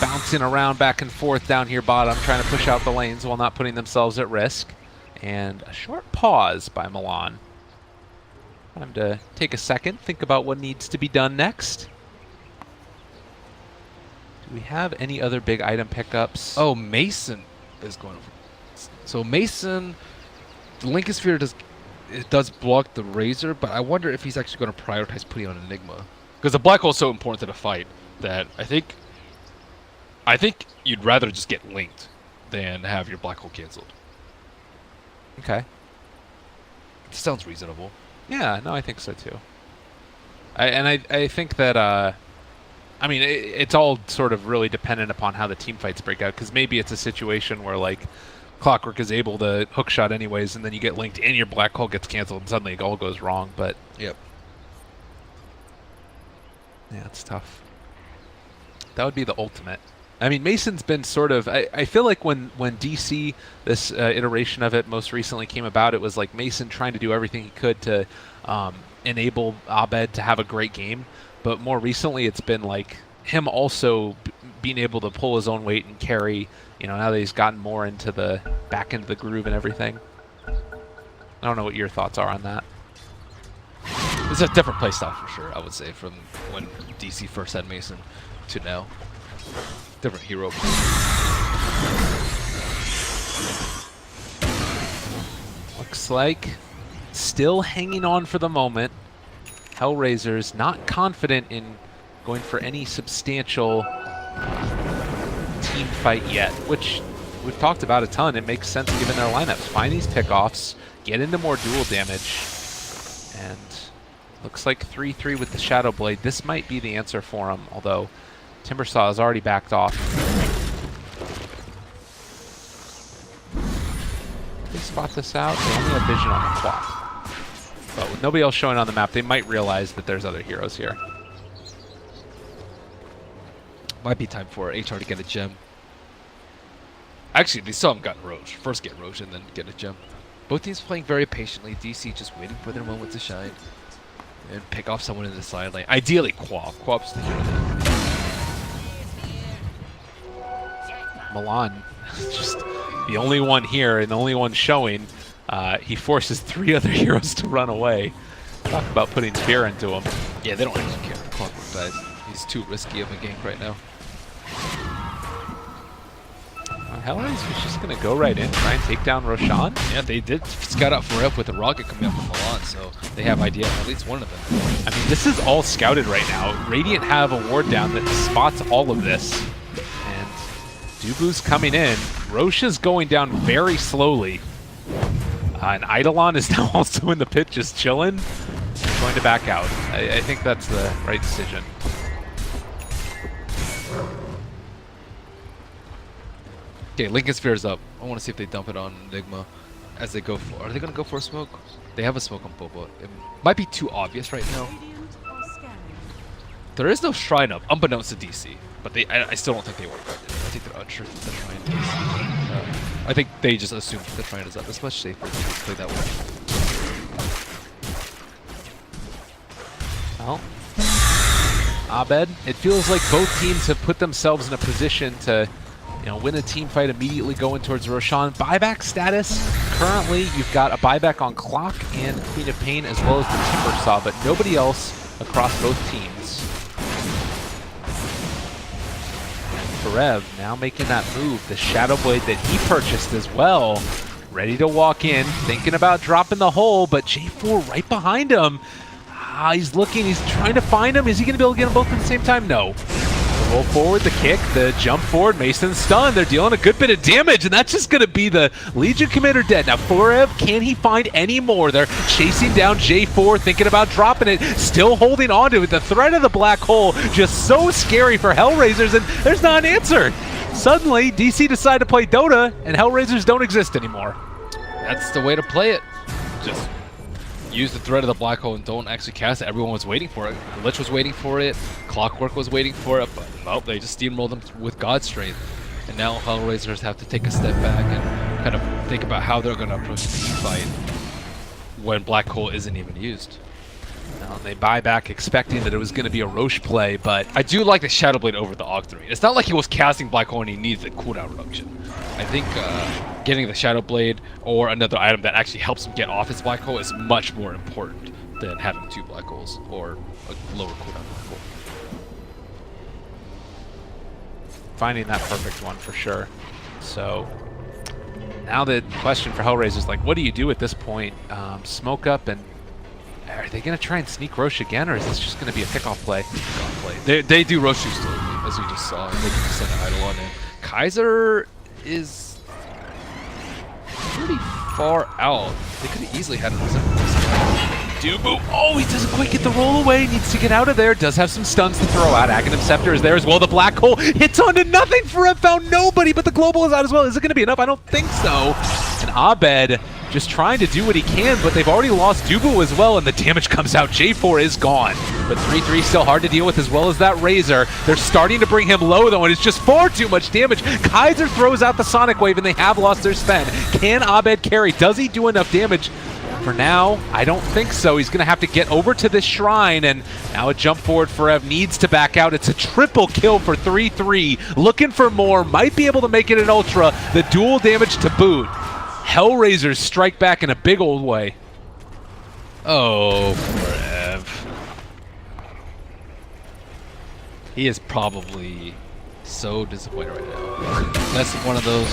bouncing around back and forth down here bottom, trying to push out the lanes while not putting themselves at risk. And a short pause by Milan. Time to take a second, think about what needs to be done next. Do we have any other big item pickups? Oh, Mason is going over. So Mason, the Lincoln Sphere does block the Razor, but I wonder if he's actually going to prioritize putting on Enigma. Because the black hole is so important to the fight that I think you'd rather just get linked than have your black hole canceled. Okay. It sounds reasonable. Yeah, no, I think so too. I think that, I mean, it's all sort of really dependent upon how the team fights break out, because maybe it's a situation where, like, Clockwork is able to hook shot anyways, and then you get linked and your black hole gets canceled, and suddenly it all goes wrong, but... Yep. Yeah, it's tough. That would be the ultimate. I mean, Mason's been sort of... I feel like when DC, this iteration of it most recently came about, it was like Mason trying to do everything he could to enable Abed to have a great game. But more recently, it's been like him also being able to pull his own weight and carry, now that he's gotten more into the back into the groove and everything. I don't know what your thoughts are on that. It's a different playstyle for sure, I would say, from when DC first had Mason to now. Different hero. Looks like still hanging on for the moment. HellRaisers not confident in going for any substantial team fight yet, which we've talked about a ton. It makes sense given their lineups. Find these pickoffs, get into more dual damage, and looks like 3-3 with the Shadow Blade. This might be the answer for him, although Timbersaw has already backed off. They spot this out. They only have vision on the clock. But with nobody else showing on the map, they might realize that there's other heroes here. Might be time for HR to get a gem. Actually, they saw him got Roche. First get Roche and then get a gem. Both teams playing very patiently. DC just waiting for their moment to shine. And pick off someone in the side lane. Ideally, Quap. Quap's the hero. Milan, just the only one here and the only one showing. He forces 3 other heroes to run away. Talk about putting fear into him. Yeah, they don't actually care. Clockwork dies. He's too risky of a gank right now. HellRaisers was just going to go right in, try and take down Roshan. Yeah, they did scout out for up with a rocket coming up from Milan, so they have idea on at least one of them. I mean, this is all scouted right now. Radiant have a ward down that spots all of this. And Dubu's coming in. Roche is going down very slowly. And Eidolon is now also in the pit just chilling. Going to back out. I think that's the right decision. Okay, Lincoln Sphere's up. I want to see if they dump it on Enigma as they go for... Are they going to go for a smoke? They have a smoke on Boba. It might be too obvious right now. There is no shrine up, unbeknownst to DC. But I still don't think they want to guard it. I think they're unsure if the shrine is. I think they just assume the shrine is up. It's much safer to play that way. Well, Abed, it feels like both teams have put themselves in a position to win a team fight immediately going towards Roshan. Buyback status, currently you've got a buyback on Clock and Queen of Pain as well as the Timbersaw, but nobody else across both teams. Forev now making that move, the Shadow Blade that he purchased as well. Ready to walk in, thinking about dropping the hole, but J4 right behind him. He's looking, he's trying to find him. Is he going to be able to get them both at the same time? No. Roll forward, the kick, the jump forward, Mason's stunned. They're dealing a good bit of damage, and that's just going to be the Legion commander dead. Now, Forever, can he find any more? They're chasing down J4, thinking about dropping it, still holding on to it. The threat of the black hole, just so scary for HellRaisers, and there's not an answer. Suddenly, DC decided to play Dota, and HellRaisers don't exist anymore. That's the way to play it. Just use the threat of the black hole and don't actually cast it. Everyone was waiting for it. Lich was waiting for it. Clockwork was waiting for it, but nope, they just steamrolled them with God Strength. And now HellRaisers have to take a step back and kind of think about how they're going to approach the team fight when black hole isn't even used. Now, they buy back expecting that it was going to be a Roche play, but I do like the Shadow Blade over the Octarine. It's not like he was casting black hole and he needs a cooldown reduction. I think getting the Shadow Blade or another item that actually helps him get off his black hole is much more important than having 2 black holes or a lower cooldown black hole. finding that perfect one for sure. So now the question for HellRaisers is like, what do you do at this point? Smoke up, and are they going to try and sneak Roche again, or is this just going to be a kickoff play? They do Roche still, as we just saw. They can just send an idle on in. Kaiser is pretty far out. They could have easily had an Newbee, oh, he doesn't quite get the roll away. Needs to get out of there. Does have some stuns to throw out. Aghanim Scepter is there as well. The black hole hits onto nothing. Forever found nobody, but the global is out as well. Is it going to be enough? I don't think so. And Abed just trying to do what he can, but they've already lost Newbee as well, and the damage comes out. J4 is gone, but 3-3 still hard to deal with, as well as that Razor. They're starting to bring him low, though, and it's just far too much damage. Kaiser throws out the Sonic Wave, and they have lost their spend. Can Abed carry? Does he do enough damage? For now, I don't think so. He's going to have to get over to this shrine, and now a jump forward for Ev needs to back out. It's a triple kill for 3-3. Looking for more. Might be able to make it an Ultra. The dual damage to boot. HellRaisers strike back in a big old way. Oh, Forever. He is probably so disappointed right now. That's one of those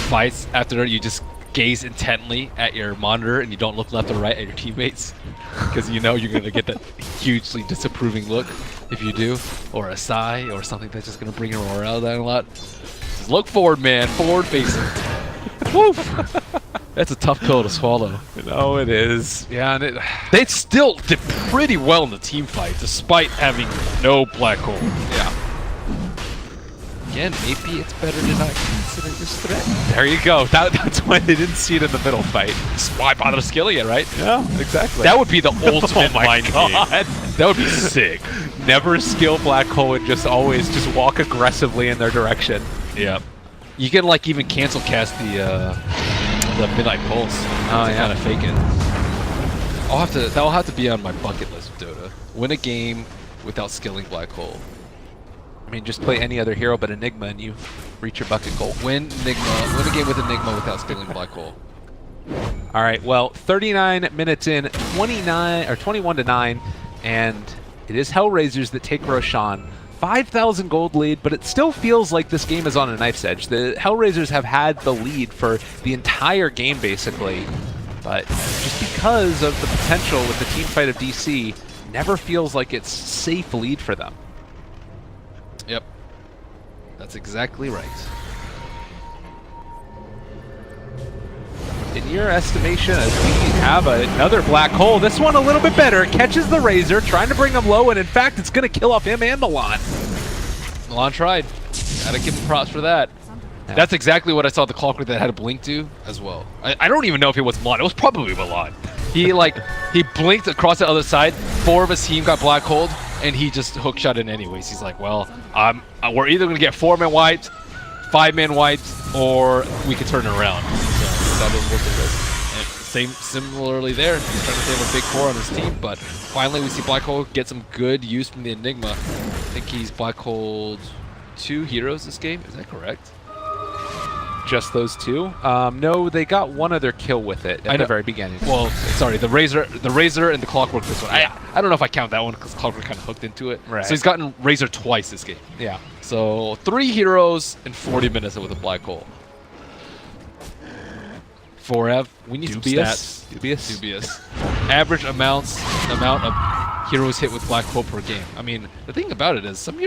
fights after you just gaze intently at your monitor and you don't look left or right at your teammates because you know you're going to get that hugely disapproving look if you do, or a sigh, or something that's just going to bring your morale down a lot. Just look forward, man. Forward facing. Woof. That's a tough pill to swallow. No, it is. Yeah, and they still did pretty well in the team fight despite having no black hole. Yeah. Again, maybe it's better to not consider this threat. There you go. That's why they didn't see it in the middle fight. Why bother skilling it, right? Yeah, exactly. That would be the ultimate mind game. That would be sick. Never skill black hole and just always just walk aggressively in their direction. Yeah. You can like even cancel cast the Midnight Pulse. Oh, yeah. Kind of fake it. That'll have to be on my bucket list of Dota. Win a game without skilling black hole. I mean, just play any other hero but Enigma and you reach your bucket goal. Win a game with Enigma without skilling black hole. All right, well, 39 minutes in, 21-9, and it is HellRaisers that take Roshan. 5,000 gold lead, but it still feels like this game is on a knife's edge. The HellRaisers have had the lead for the entire game, basically, but just because of the potential with the team fight of DC, never feels like it's safe lead for them. Yep. That's exactly right. In your estimation, as we have another black hole, this one a little bit better, catches the Razor, trying to bring him low, and in fact, it's going to kill off him and Milan. Milan tried. Gotta give him props for that. Yeah. That's exactly what I saw the Clockwork that had a blink to as well. I don't even know if it was Milan. It was probably Milan. He blinked across the other side. 4 of his team got black holed, and he just hook shot in anyways. He's like, well, we're either gonna get 4-man wiped, 5-man wiped, or we could turn it around. So that was what it was. And similarly there, he's trying to save a big core on his team, but finally we see Black Hole get some good use from the Enigma. I think he's Black Holed 2 heroes this game. Is that correct? Just those 2? No, they got one other kill with it at the very beginning. Well, sorry, the Razor and the Clockwork this one. Yeah. I don't know if I count that one because Clockwork kind of hooked into it. Right. So he's gotten Razor twice this game. Yeah. So 3 heroes in 40 minutes with a black hole. Forever, we need some stats. Dubious. Average amount of heroes hit with black hole per game. I mean, the thing about it is some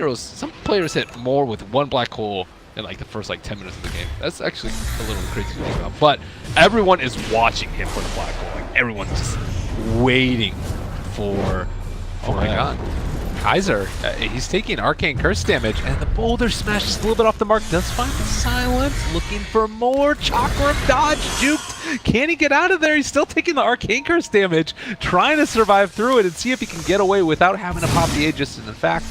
players hit more with one black hole in like the first like 10 minutes of the game. That's actually a little crazy to think about. But everyone is watching him for the black hole. Like everyone's just waiting for. Oh my god. Kaiser, he's taking Arcane Curse damage, and the Boulder Smash is a little bit off the mark. Does find the silence, looking for more. Chakram dodge, juked. Can he get out of there? He's still taking the Arcane Curse damage, trying to survive through it and see if he can get away without having to pop the Aegis, and in fact,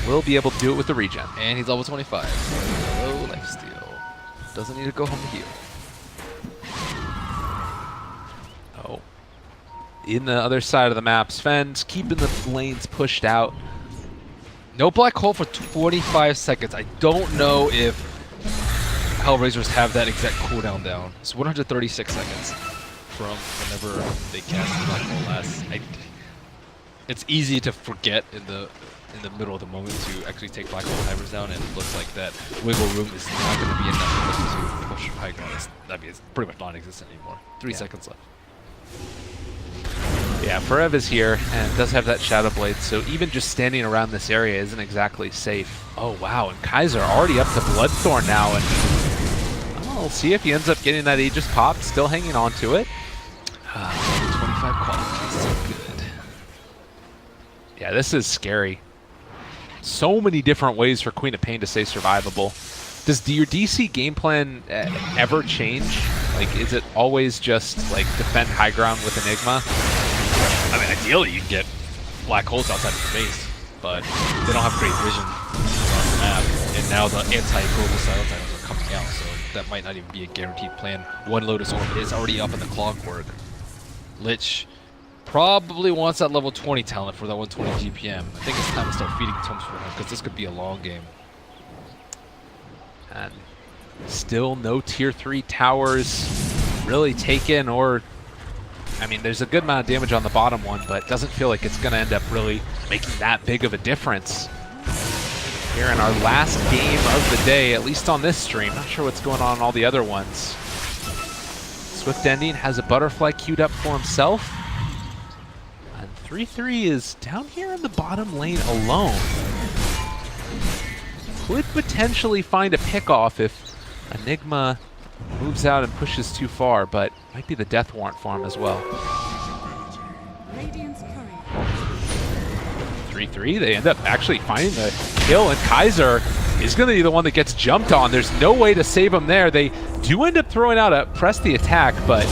will be able to do it with the regen. And he's level 25. Low lifesteal. Doesn't need to go home to heal. Oh. In the other side of the map, Sven's keeping the lanes pushed out. No black hole for 25 seconds. I don't know if HellRaisers have that exact cooldown down. It's 136 seconds from whenever they cast the black hole last. It's easy to forget in the middle of the moment to actually take black hole timers down, and it looks like that wiggle room is not going to be enough to push high ground. It's pretty much non-existent anymore. 3 seconds left. Yeah, Forev is here and does have that Shadow Blade, so even just standing around this area isn't exactly safe. Oh wow, and Kaiser already up to Bloodthorn now, and we'll see if he ends up getting that Aegis pop, still hanging on to it. 25 quality, so good. Yeah, this is scary. So many different ways for Queen of Pain to stay survivable. Does your DC game plan ever change? Like, is it always just like defend high ground with Enigma? I mean, ideally you can get black holes outside of the base, but they don't have great vision on the map, and now the anti-global silence items are coming out, so that might not even be a guaranteed plan. One Lotus Orb is already up in the clockwork. Lich probably wants that level 20 talent for that 120 GPM. I think it's time to start feeding tomes for him, because this could be a long game. And still no tier 3 towers really taken, or I mean, there's a good amount of damage on the bottom one, but doesn't feel like it's going to end up really making that big of a difference. Here in our last game of the day, at least on this stream. Not sure what's going on all the other ones. Swift Ending has a butterfly queued up for himself. And 3-3 is down here in the bottom lane alone. Could potentially find a pickoff if Enigma moves out and pushes too far, but might be the death warrant for him as well. 3-3, they end up actually finding the kill, and Kaiser is going to be the one that gets jumped on. There's no way to save him there. They do end up throwing out a press the attack, but,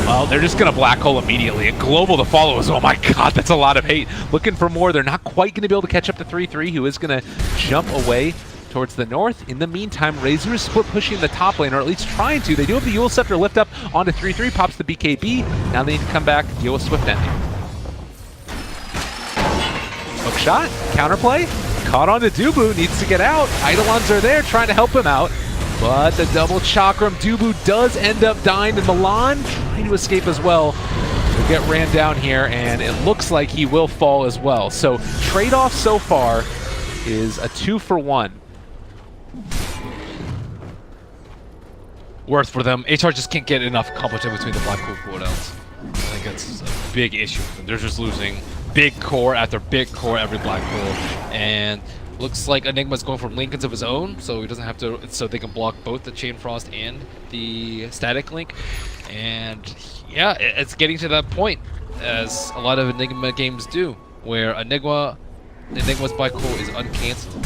well, they're just going to black hole immediately. And Global to follow as, oh my god, that's a lot of hate. Looking for more. They're not quite going to be able to catch up to 3-3, who is going to jump away towards the north. In the meantime, Razor is split pushing the top lane, or at least trying to. They do have the Eul Scepter lift up onto 3-3, pops the BKB. Now they need to come back, deal with Swift Ending. Hook shot, counterplay, caught onto Dubu, needs to get out. Eidolons are there trying to help him out, but the double chakram, Dubu does end up dying, and Milan trying to escape as well. He'll get ran down here, and it looks like he will fall as well. So trade-off so far is a 2-for-1. Worth for them. HR just can't get enough competition between the black hole cooldowns. I think that's a big issue. They're just losing big core after big core every black hole, and looks like Enigma's going for Lincolns of his own, so he doesn't have to. So they can block both the Chain Frost and the Static Link. And yeah, it's getting to that point, as a lot of Enigma games do, where Enigma's black hole is uncancelable,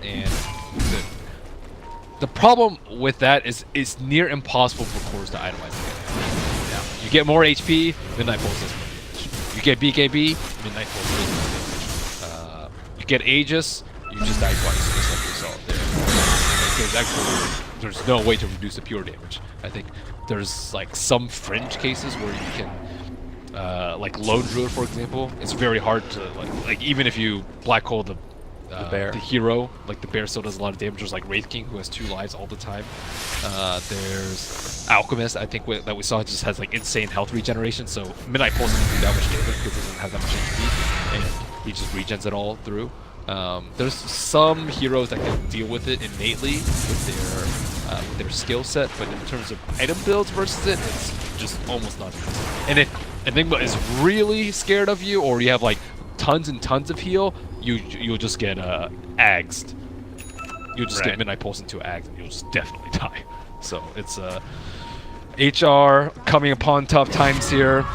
and the problem with that is it's near impossible for cores to itemize again. Yeah. You get more HP, Midnight Pulse doesn't do damage. You get BKB, Midnight Pulse doesn't do damage. You get Aegis, you just die twice, just like we saw there. There's no way to reduce the pure damage. I think there's like some fringe cases where you can, like Lone Druid for example, it's very hard to like even if you black hole the bear. The hero, like the bear still does a lot of damage. There's like Wraith King who has 2 lives all the time. There's Alchemist, I think that we saw just has like insane health regeneration, so Midnight Pulse doesn't do that much damage because it doesn't have that much HP, and he just regens it all through. There's some heroes that can deal with it innately with their skill set, but in terms of item builds versus it, it's just almost not. And Enigma is really scared of you, or you have like tons and tons of heal, you'll just get axed. You'll just get Midnight Pulse into ags, and you'll just definitely die. So it's HR coming upon tough times here.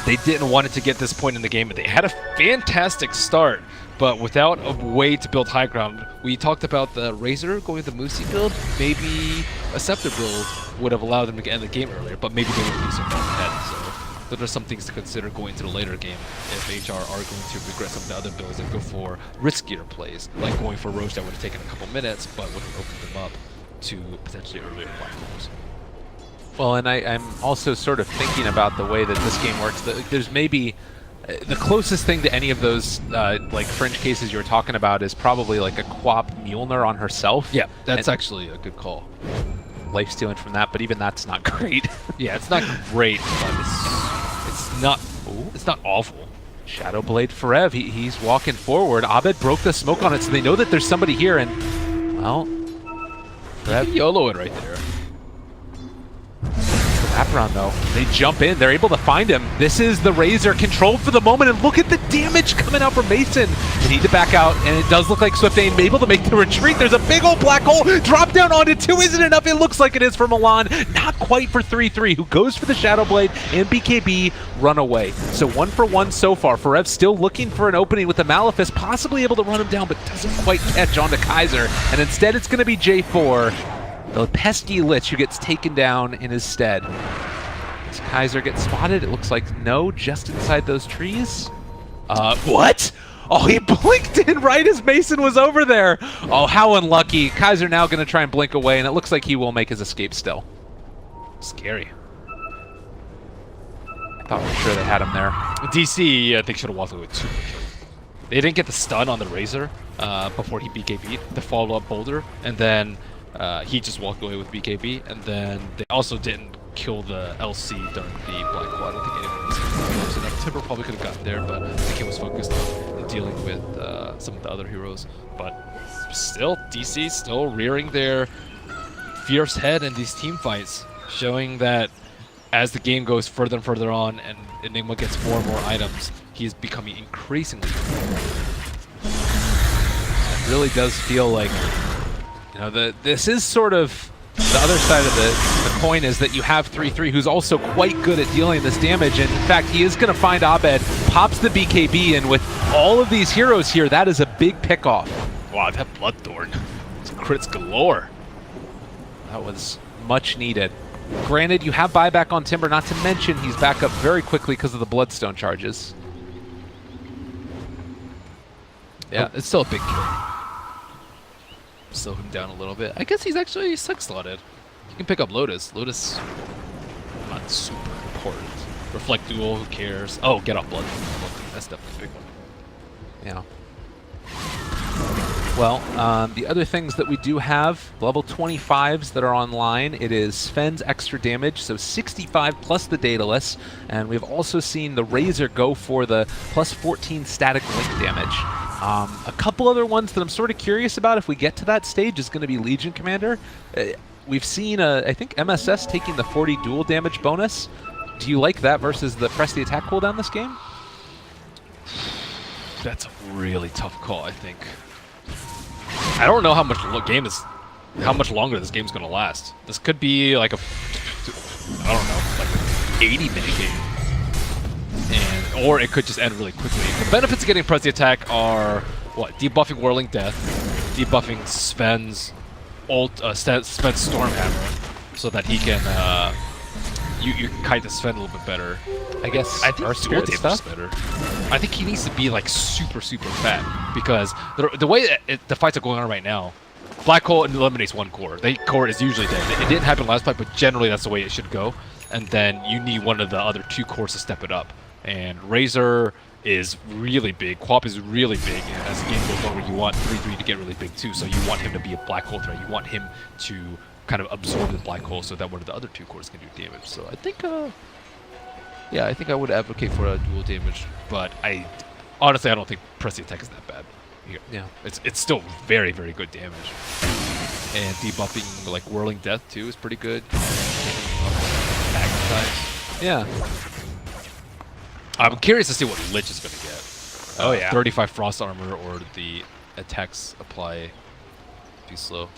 They didn't want it to get this point in the game, but they had a fantastic start. But without a way to build high ground, we talked about the Razor going with the Moosey build. Maybe a Scepter build would have allowed them to end the game earlier, but maybe they wouldn't be so far ahead. So those are some things to consider going into the later game if HR are going to regret some of the other builds and go for riskier plays, like going for Roche that would have taken a couple minutes, but would have opened them up to potentially earlier black holes. Well, and I'm also sort of thinking about the way that this game works. There's maybe the closest thing to any of those like fringe cases you were talking about is probably like a Quap Mjolnir on herself. Yeah, that's actually a good call. Life stealing from that, but even that's not great. Yeah, it's not great, but it's not awful. Shadow Blade Forev, he's walking forward. Abed broke the smoke on it, so they know that there's somebody here, and well, Forev YOLO it right there. Wraparound though. They jump in. They're able to find him. This is the Razor controlled for the moment, and look at the damage coming out from Mason. They need to back out, and it does look like Swift ain't able to make the retreat. There's a big old black hole. Drop down onto 2 isn't enough. It looks like it is for Milan. Not quite for 3-3, who goes for the Shadow Blade, and BKB run away. So 1 for 1 so far. Forev still looking for an opening with the Malefice, possibly able to run him down, but doesn't quite catch onto Kaiser. And instead it's going to be J4. The pesky Lich who gets taken down in his stead. Does Kaiser get spotted? It looks like no, just inside those trees. What? Oh, he blinked in right as Mason was over there. Oh, how unlucky. Kaiser now going to try and blink away, and it looks like he will make his escape still. Scary. I thought for sure they had him there. DC, I think, should have walked away with 2 kills. They didn't get the stun on the Razor before he BKB'd, the follow-up boulder, and then he just walked away with BKB, and then they also didn't kill the LC during the Black Hole. I don't think anyone was close enough. Timber probably could have gotten there, but I think he was focused on dealing with some of the other heroes. But still, DC still rearing their fierce head in these team fights, showing that as the game goes further and further on and Enigma gets more and more items, he is becoming increasingly It really does feel like, you know, this is sort of the other side of the coin, is that you have 3-3 who's also quite good at dealing this damage, and in fact he is going to find Abed, pops the BKB, and with all of these heroes here, that is a big pickoff. wow, that Bloodthorn. It's crits galore. That was much needed. Granted, you have buyback on Timber, not to mention he's back up very quickly because of the Bloodstone charges. Yeah, it's still a big kill. Slow him down a little bit. I guess he's actually slotted. You can pick up Lotus. Lotus, not super important. Reflect Duel, who cares? Oh, get off Blood. That's definitely a big one. Yeah. Well, the other things that we do have, level 25s that are online, it is Sven's extra damage, so 65 plus the Daedalus, and we've also seen the Razor go for the plus 14 static link damage. A couple other ones that I'm sort of curious about if we get to that stage is going to be Legion Commander. We've seen, I think, MSS taking the 40 dual damage bonus. Do you like that versus the press the attack cooldown this game? That's a really tough call, I think. I don't know how much longer this game's gonna last. This could be like a, I don't know, like an 80-minute game, or it could just end really quickly. The benefits of getting press the attack are what? Debuffing Whirling Death, debuffing Sven's Sven's Stormhammer, so that he can you can kite the Sven a little bit better. I guess I think dual damage is better. I think he needs to be like super fat, because the way that the fights are going on right now, Black Hole eliminates one core. The core is usually dead. It didn't happen last fight, but generally that's the way it should go. And then you need one of the other 2 cores to step it up. And Razor is really big. Quap is really big. And as the game goes on, you want 3-3 to get really big too. So you want him to be a Black Hole threat. You want him to kind of absorb the Black Hole so that one of the other 2 cores can do damage. So I think, yeah, I think I would advocate for a dual damage. But honestly, I don't think press the attack is that bad. Yeah, it's still very good damage. And debuffing like Whirling Death too is pretty good. yeah. I'm curious to see what Lich is going to get. Oh, yeah. 35 Frost Armor or the attacks apply too slow.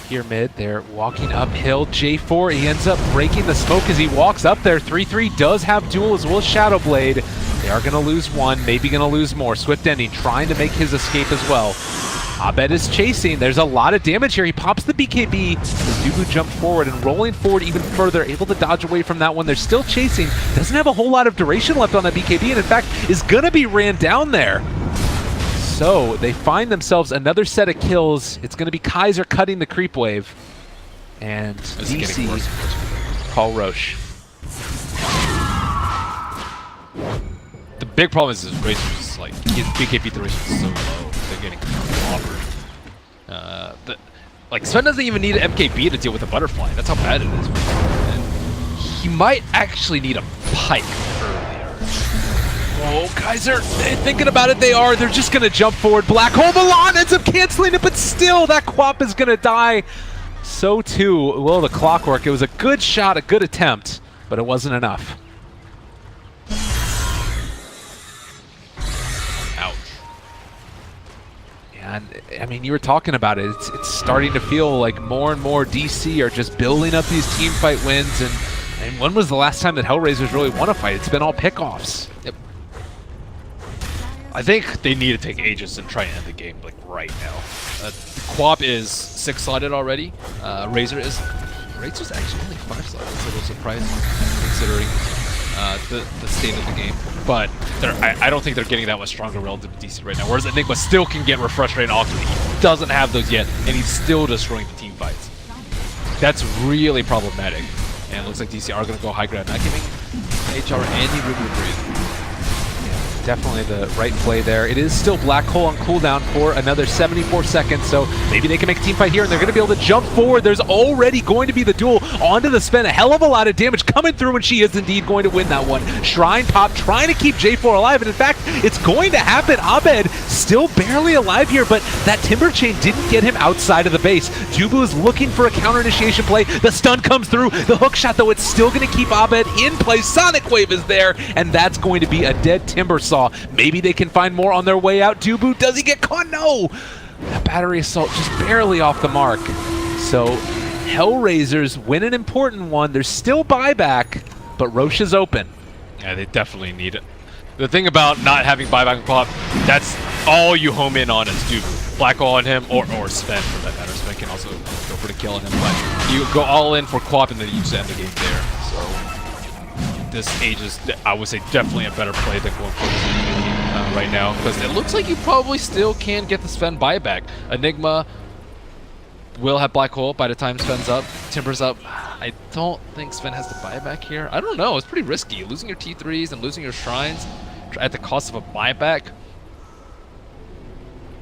Here mid, they're walking uphill. J4, he ends up breaking the smoke as he walks up there. 3-3 does have duel as well as Shadow Blade. They are going to lose one, maybe going to lose more. Swift Ending trying to make his escape as well. Abed is chasing. There's a lot of damage here. He pops the BKB. Newbee jump forward and rolling forward even further, able to dodge away from that one. They're still chasing. Doesn't have a whole lot of duration left on that BKB, and in fact is going to be ran down there. So they find themselves another set of kills. It's going to be Kaiser cutting the creep wave. And DC call Roche. The big problem is his Razor's like his BKB duration is so low. They're getting clobbered. Like Sven doesn't even need an MKB to deal with a butterfly. That's how bad it is. And he might actually need a pike earlier. Oh, Kaiser, thinking about it, they are. They're just going to jump forward. Black Hole Milan ends up canceling it, but still, that Quap is going to die. So too will the Clockwork. It was a good shot, a good attempt, but it wasn't enough. Ouch. And I mean, you were talking about it. It's starting to feel like more and more DC are just building up these team fight wins. And when was the last time that HellRaisers really won a fight? It's been all pickoffs. Yep. I think they need to take Aegis and try and end the game like right now. Quap is 6-slotted already. Razor's actually only 5-slotted. It's a little surprising considering the state of the game. But I don't think they're getting that much stronger relative to DC right now. Whereas Enigma still can get refresh rate and ultimate. He doesn't have those yet, and he's still destroying the team fights. That's really problematic. And it looks like DC are going to go high ground, not giving HR any room to breathe. Definitely the right play there. It is still Black Hole on cooldown for another 74 seconds, so maybe they can make a team fight here, and they're going to be able to jump forward. There's already going to be the duel onto the Sven. A hell of a lot of damage coming through, and she is indeed going to win that one. Shrine Pop trying to keep J4 alive, and in fact, it's going to happen. Abed still barely alive here, but that Timber Chain didn't get him outside of the base. Jubu is looking for a counter initiation play. The stun comes through. The hook shot, though, it's still going to keep Abed in play. Sonic Wave is there, and that's going to be a dead Timber Saw. Maybe they can find more on their way out. Dubu, does he get caught? No! That battery assault just barely off the mark. So HellRaisers win an important one. There's still buyback, but Roche is open. Yeah, they definitely need it. The thing about not having buyback and Quap, that's all you home in on is Dubu. Black Hole on him, or Sven for that matter. Sven can also go for the kill on him, but you go all in for Quap and then you just end the game there. So this Aegis, I would say, definitely a better play than going for this right now, because it looks like you probably still can get the Sven buyback. Enigma will have Black Hole by the time Sven's up, Timber's up. I don't think Sven has the buyback here. I don't know, it's pretty risky. Losing your T3s and losing your Shrines at the cost of a buyback.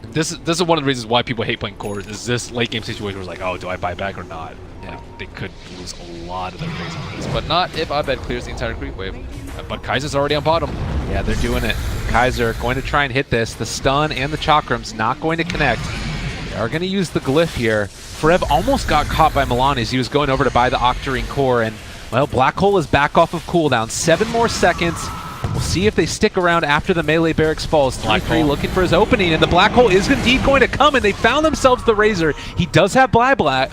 This is one of the reasons why people hate playing cores, is this late game situation where it's like, oh, do I buy back or not? Yeah, they could lose a lot of their base on this, but not if Abed clears the entire creep wave. But Kaiser's already on bottom. Yeah, they're doing it. Kaiser going to try and hit this. The stun and the chakram's not going to connect. They are going to use the glyph here. Forev almost got caught by Milan as he was going over to buy the Octarine core, and well, Black Hole is back off of cooldown. 7 more seconds. We'll see if they stick around after the melee barracks falls. 3-3 looking for his opening, and the Black Hole is indeed going to come, and they found themselves the Razor. He does have buyback.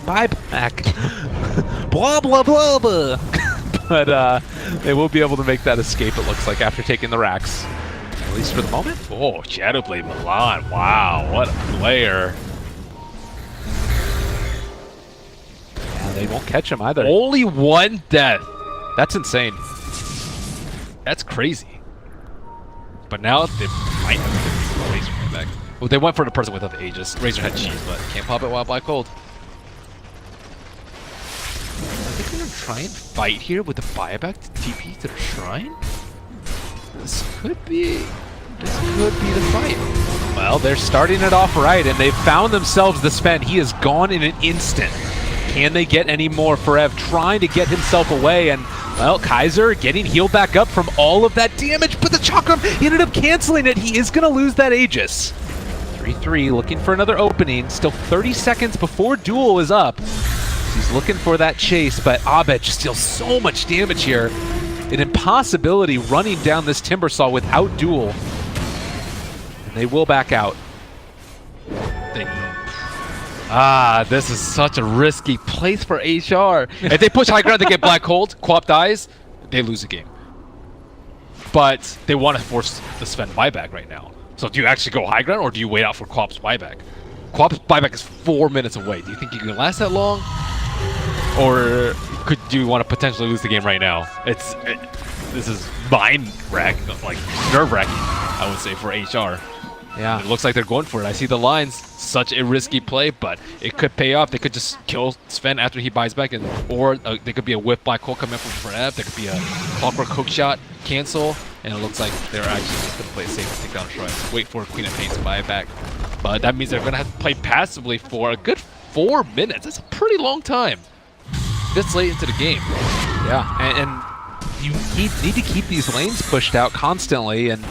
Blah, blah, blah, blah. But they will be able to make that escape, it looks like, after taking the racks. At least for the moment. Oh, Shadowblade Milan. Wow, what a player. Yeah, they won't catch him either. Only 1 death. That's insane. That's crazy. But now they might have to get Razor right back. Well, they went for the person without the Aegis. Razor had cheese, but can't pop it while Black Cold. I think they're going to try and fight here with the buyback to TP to the Shrine? This could be the fight. Well, they're starting it off right, and they've found themselves the Sven. He is gone in an instant. Can they get any more? Forev trying to get himself away, and well, Kaiser getting healed back up from all of that damage, but the Chakram ended up canceling it. He is going to lose that Aegis. 3-3 looking for another opening. Still 30 seconds before duel is up. He's looking for that chase, but Abed just deals so much damage here. An impossibility running down this Timbersaw without duel. And they will back out. This is such a risky place for HR. If they push high ground, they get black hold. Quap dies, they lose the game. But they want to force the Sven buyback right now. So do you actually go high ground, or do you wait out for Quap's buyback? Quap's buyback is 4 minutes away. Do you think you can last that long? Or do you want to potentially lose the game right now? This is mind-wracking, like nerve-wracking, I would say, for HR. Yeah. It looks like they're going for it. I see the lines. Such a risky play, but it could pay off. They could just kill Sven after he buys back, or there could be a whip black hole coming from Forever. There could be a clockwork hook shot cancel, and it looks like they're actually just going to play safe and take down Shrine. Wait for Queen of Pain to buy it back. But that means they're going to have to play passively for a good 4 minutes. That's a pretty long time this late into the game. Yeah, and you need to keep these lanes pushed out constantly, and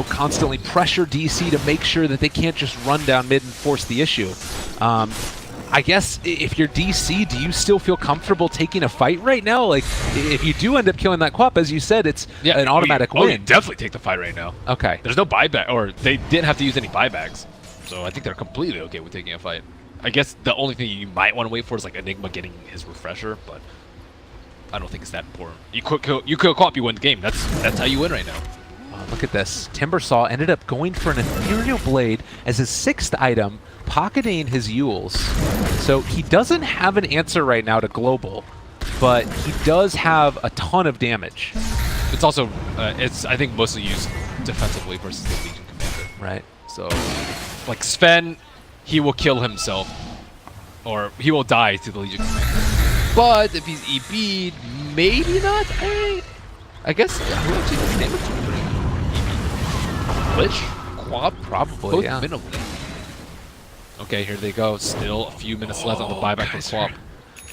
constantly pressure DC to make sure that they can't just run down mid and force the issue. I guess if you're DC, do you still feel comfortable taking a fight right now? Like, if you do end up killing that Quap, as you said, it's an automatic win. You definitely take the fight right now. Okay. There's no buyback, or they didn't have to use any buybacks, so I think they're completely okay with taking a fight. I guess the only thing you might want to wait for is like Enigma getting his refresher, but I don't think it's that important. You kill Quap, you win the game. That's how you win right now. Look at this. Timbersaw ended up going for an Ethereal Blade as his 6th item, pocketing his Yules. So he doesn't have an answer right now to Global, but he does have a ton of damage. It's also, it's I think mostly used defensively versus the Legion Commander. Right. So, like Sven, he will kill himself, or he will die to the Legion Commander. But if he's EB'd, maybe not. I guess who actually does damage to him? Lich? Quap? Probably, both yeah. minimally. Okay, here they go. Still a few minutes left on the buyback from Quap.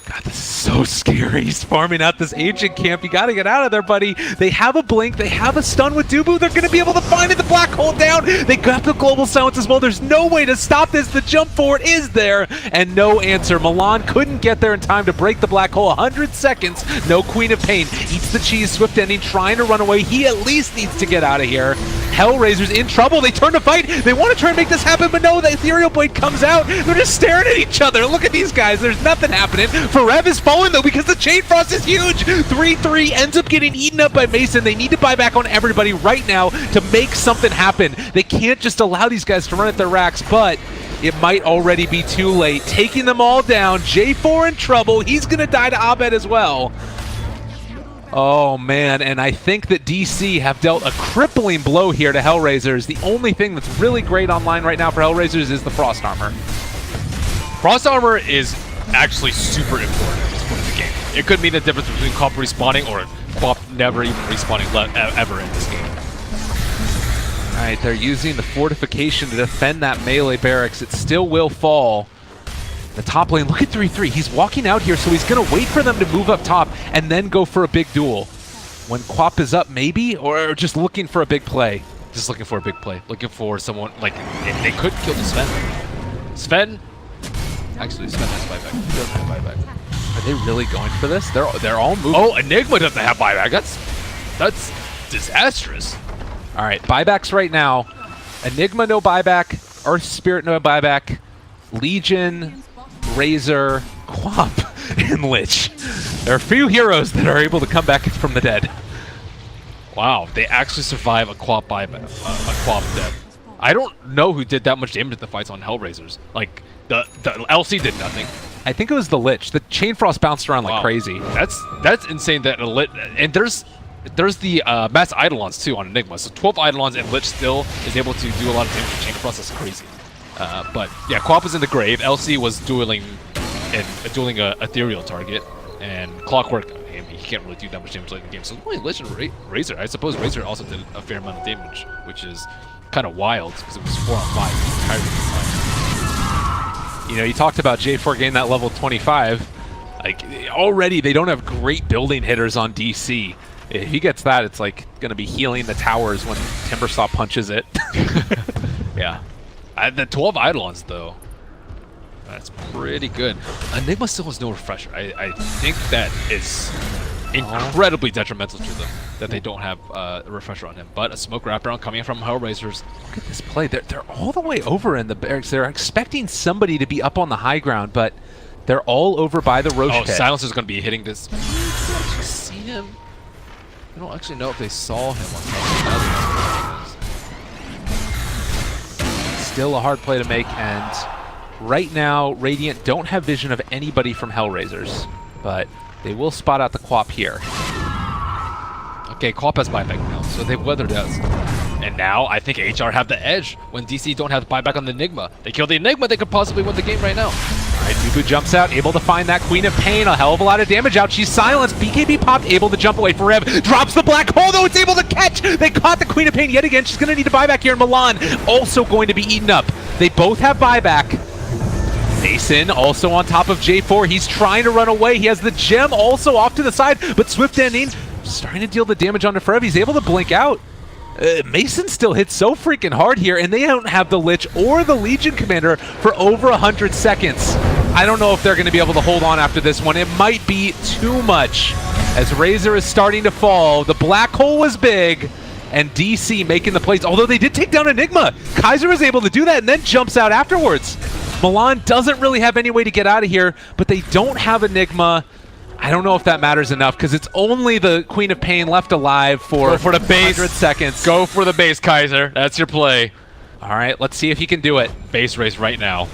God, this is so scary. He's farming out this agent camp. You gotta get out of there, buddy. They have a blink. They have a stun with Dubu. They're gonna be able to find it. The black hole down. They got the global silence as well. There's no way to stop this. The jump forward is there, and no answer. Milan couldn't get there in time to break the black hole. 100 seconds. No Queen of Pain. Eats the cheese. Swift ending. Trying to run away. He at least needs to get out of here. HellRaisers in trouble. They turn to fight. They want to try and make this happen, but no, the Ethereal Blade comes out. They're just staring at each other. Look at these guys. There's nothing happening. Forev is falling, though, because the Chain Frost is huge. 3-3 ends up getting eaten up by Mason. They need to buy back on everybody right now to make something happen. They can't just allow these guys to run at their racks, but it might already be too late. Taking them all down. J4 in trouble. He's going to die to Abed as well. Oh, man, and I think that DC have dealt a crippling blow here to HellRaisers. The only thing that's really great online right now for HellRaisers is the Frost Armor. Frost Armor is actually super important at this point in the game. It could mean the difference between Quap respawning or Quap never even respawning ever in this game. All right, they're using the fortification to defend that melee barracks. It still will fall. The top lane, look at 3-3. He's walking out here, so he's going to wait for them to move up top and then go for a big duel. When Quap is up, maybe? Or just looking for a big play? Just looking for a big play. Looking for someone, like, they could kill the Sven. Sven? Actually, Sven has buyback. He doesn't have buyback. Are they really going for this? They're all moving. Oh, Enigma doesn't have buyback. That's disastrous. All right, buybacks right now. Enigma, no buyback. Earth Spirit, no buyback. Legion, Razor, Quap, and Lich. There are a few heroes that are able to come back from the dead. Wow, they actually survive a Quap buyback, a Quap death. I don't know who did that much damage to the fights on HellRaisers. Like, the LC did nothing. I think it was the Lich. The Chain Frost bounced around like crazy. That's insane that a Lich, and there's the mass Eidolons too on Enigma. So 12 Eidolons and Lich still is able to do a lot of damage to Chain Frost. That's crazy. But yeah, Quap was in the grave. LC was dueling a ethereal target, and Clockwork, he can't really do that much damage late in the game. So only Lich and Razor. I suppose Razor also did a fair amount of damage, which is kind of wild because it was 4-on-5 entirely the time. You know, you talked about J4 getting that level 25. Like, already they don't have great building hitters on DC. If he gets that, it's like going to be healing the towers when Timbersaw punches it. Yeah. The 12 Eidolons, though. That's pretty good. Enigma still has no refresher. I think that is incredibly detrimental to them that they don't have a refresher on him. But a smoke wraparound coming from HellRaisers. Look at this play. They're all the way over in the barracks. They're expecting somebody to be up on the high ground, but they're all over by the Roche pit. Silence is going to be hitting this. Did you see him? I don't actually know if they saw him on top of that. Still a hard play to make, and right now, Radiant don't have vision of anybody from HellRaisers, but they will spot out the Quap here. Okay, Quap has buyback now, so they've weathered us. And now I think HR have the edge when DC don't have the buyback on the Enigma. They kill the Enigma, they could possibly win the game right now. All right, Newbee jumps out, able to find that Queen of Pain. A hell of a lot of damage out. She's silenced. BKB popped, able to jump away for Rev. Drops the black hole, though. It's able to catch. They caught the Queen of Pain yet again. She's going to need a buyback here. And Milan also going to be eaten up. They both have buyback. Mason also on top of J4. He's trying to run away. He has the gem also off to the side, but Swift ending starting to deal the damage onto Forever. He's able to blink out. Mason still hits so freaking hard here, and they don't have the Lich or the Legion Commander for over 100 seconds. I don't know if they're going to be able to hold on after this one. It might be too much as Razor is starting to fall. The black hole was big, and DC making the plays, although they did take down Enigma. Kaiser was able to do that and then jumps out afterwards. Milan doesn't really have any way to get out of here, but they don't have Enigma. I don't know if that matters enough because it's only the Queen of Pain left alive for the base 100 seconds. Go for the base, Kaiser. That's your play. All right, let's see if he can do it. Base race right now.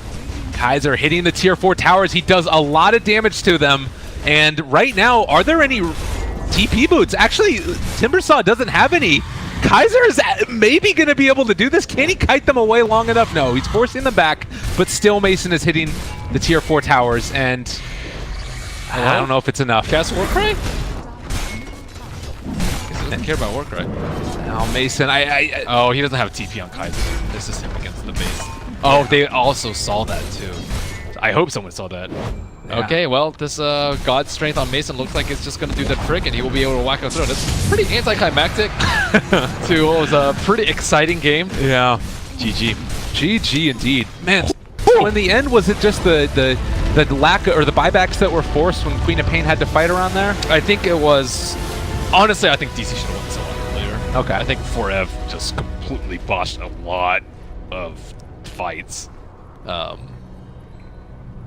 Kaiser hitting the tier 4 towers. He does a lot of damage to them. And right now, are there any TP boots? Actually, Timbersaw doesn't have any. Kaiser is maybe going to be able to do this. Can he kite them away long enough? No, he's forcing them back, but still Mason is hitting the tier 4 towers, and I don't know if it's enough. Cast Warcry? He doesn't care about Warcry. Now Mason, oh, he doesn't have TP on Kaiser. This is him against the base. Oh, they also saw that too. I hope someone saw that. Yeah. Okay, well, this God Strength on Mason looks like it's just going to do the trick, and he will be able to whack us through. It's pretty anticlimactic to what was a pretty exciting game. Yeah. GG. GG indeed. Man, so in the end, was it just the lack or the buybacks that were forced when Queen of Pain had to fight around there? I think it was... Honestly, I think DC should have won this a lot earlier. Okay. I think Forever just completely botched a lot of fights.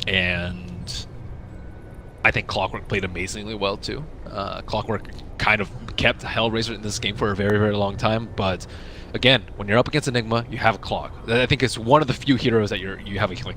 And I think Clockwork played amazingly well too. Clockwork kind of kept HellRaiser in this game for a very, very long time, but again, when you're up against Enigma, you have a Clock. I think it's one of the few heroes that you have like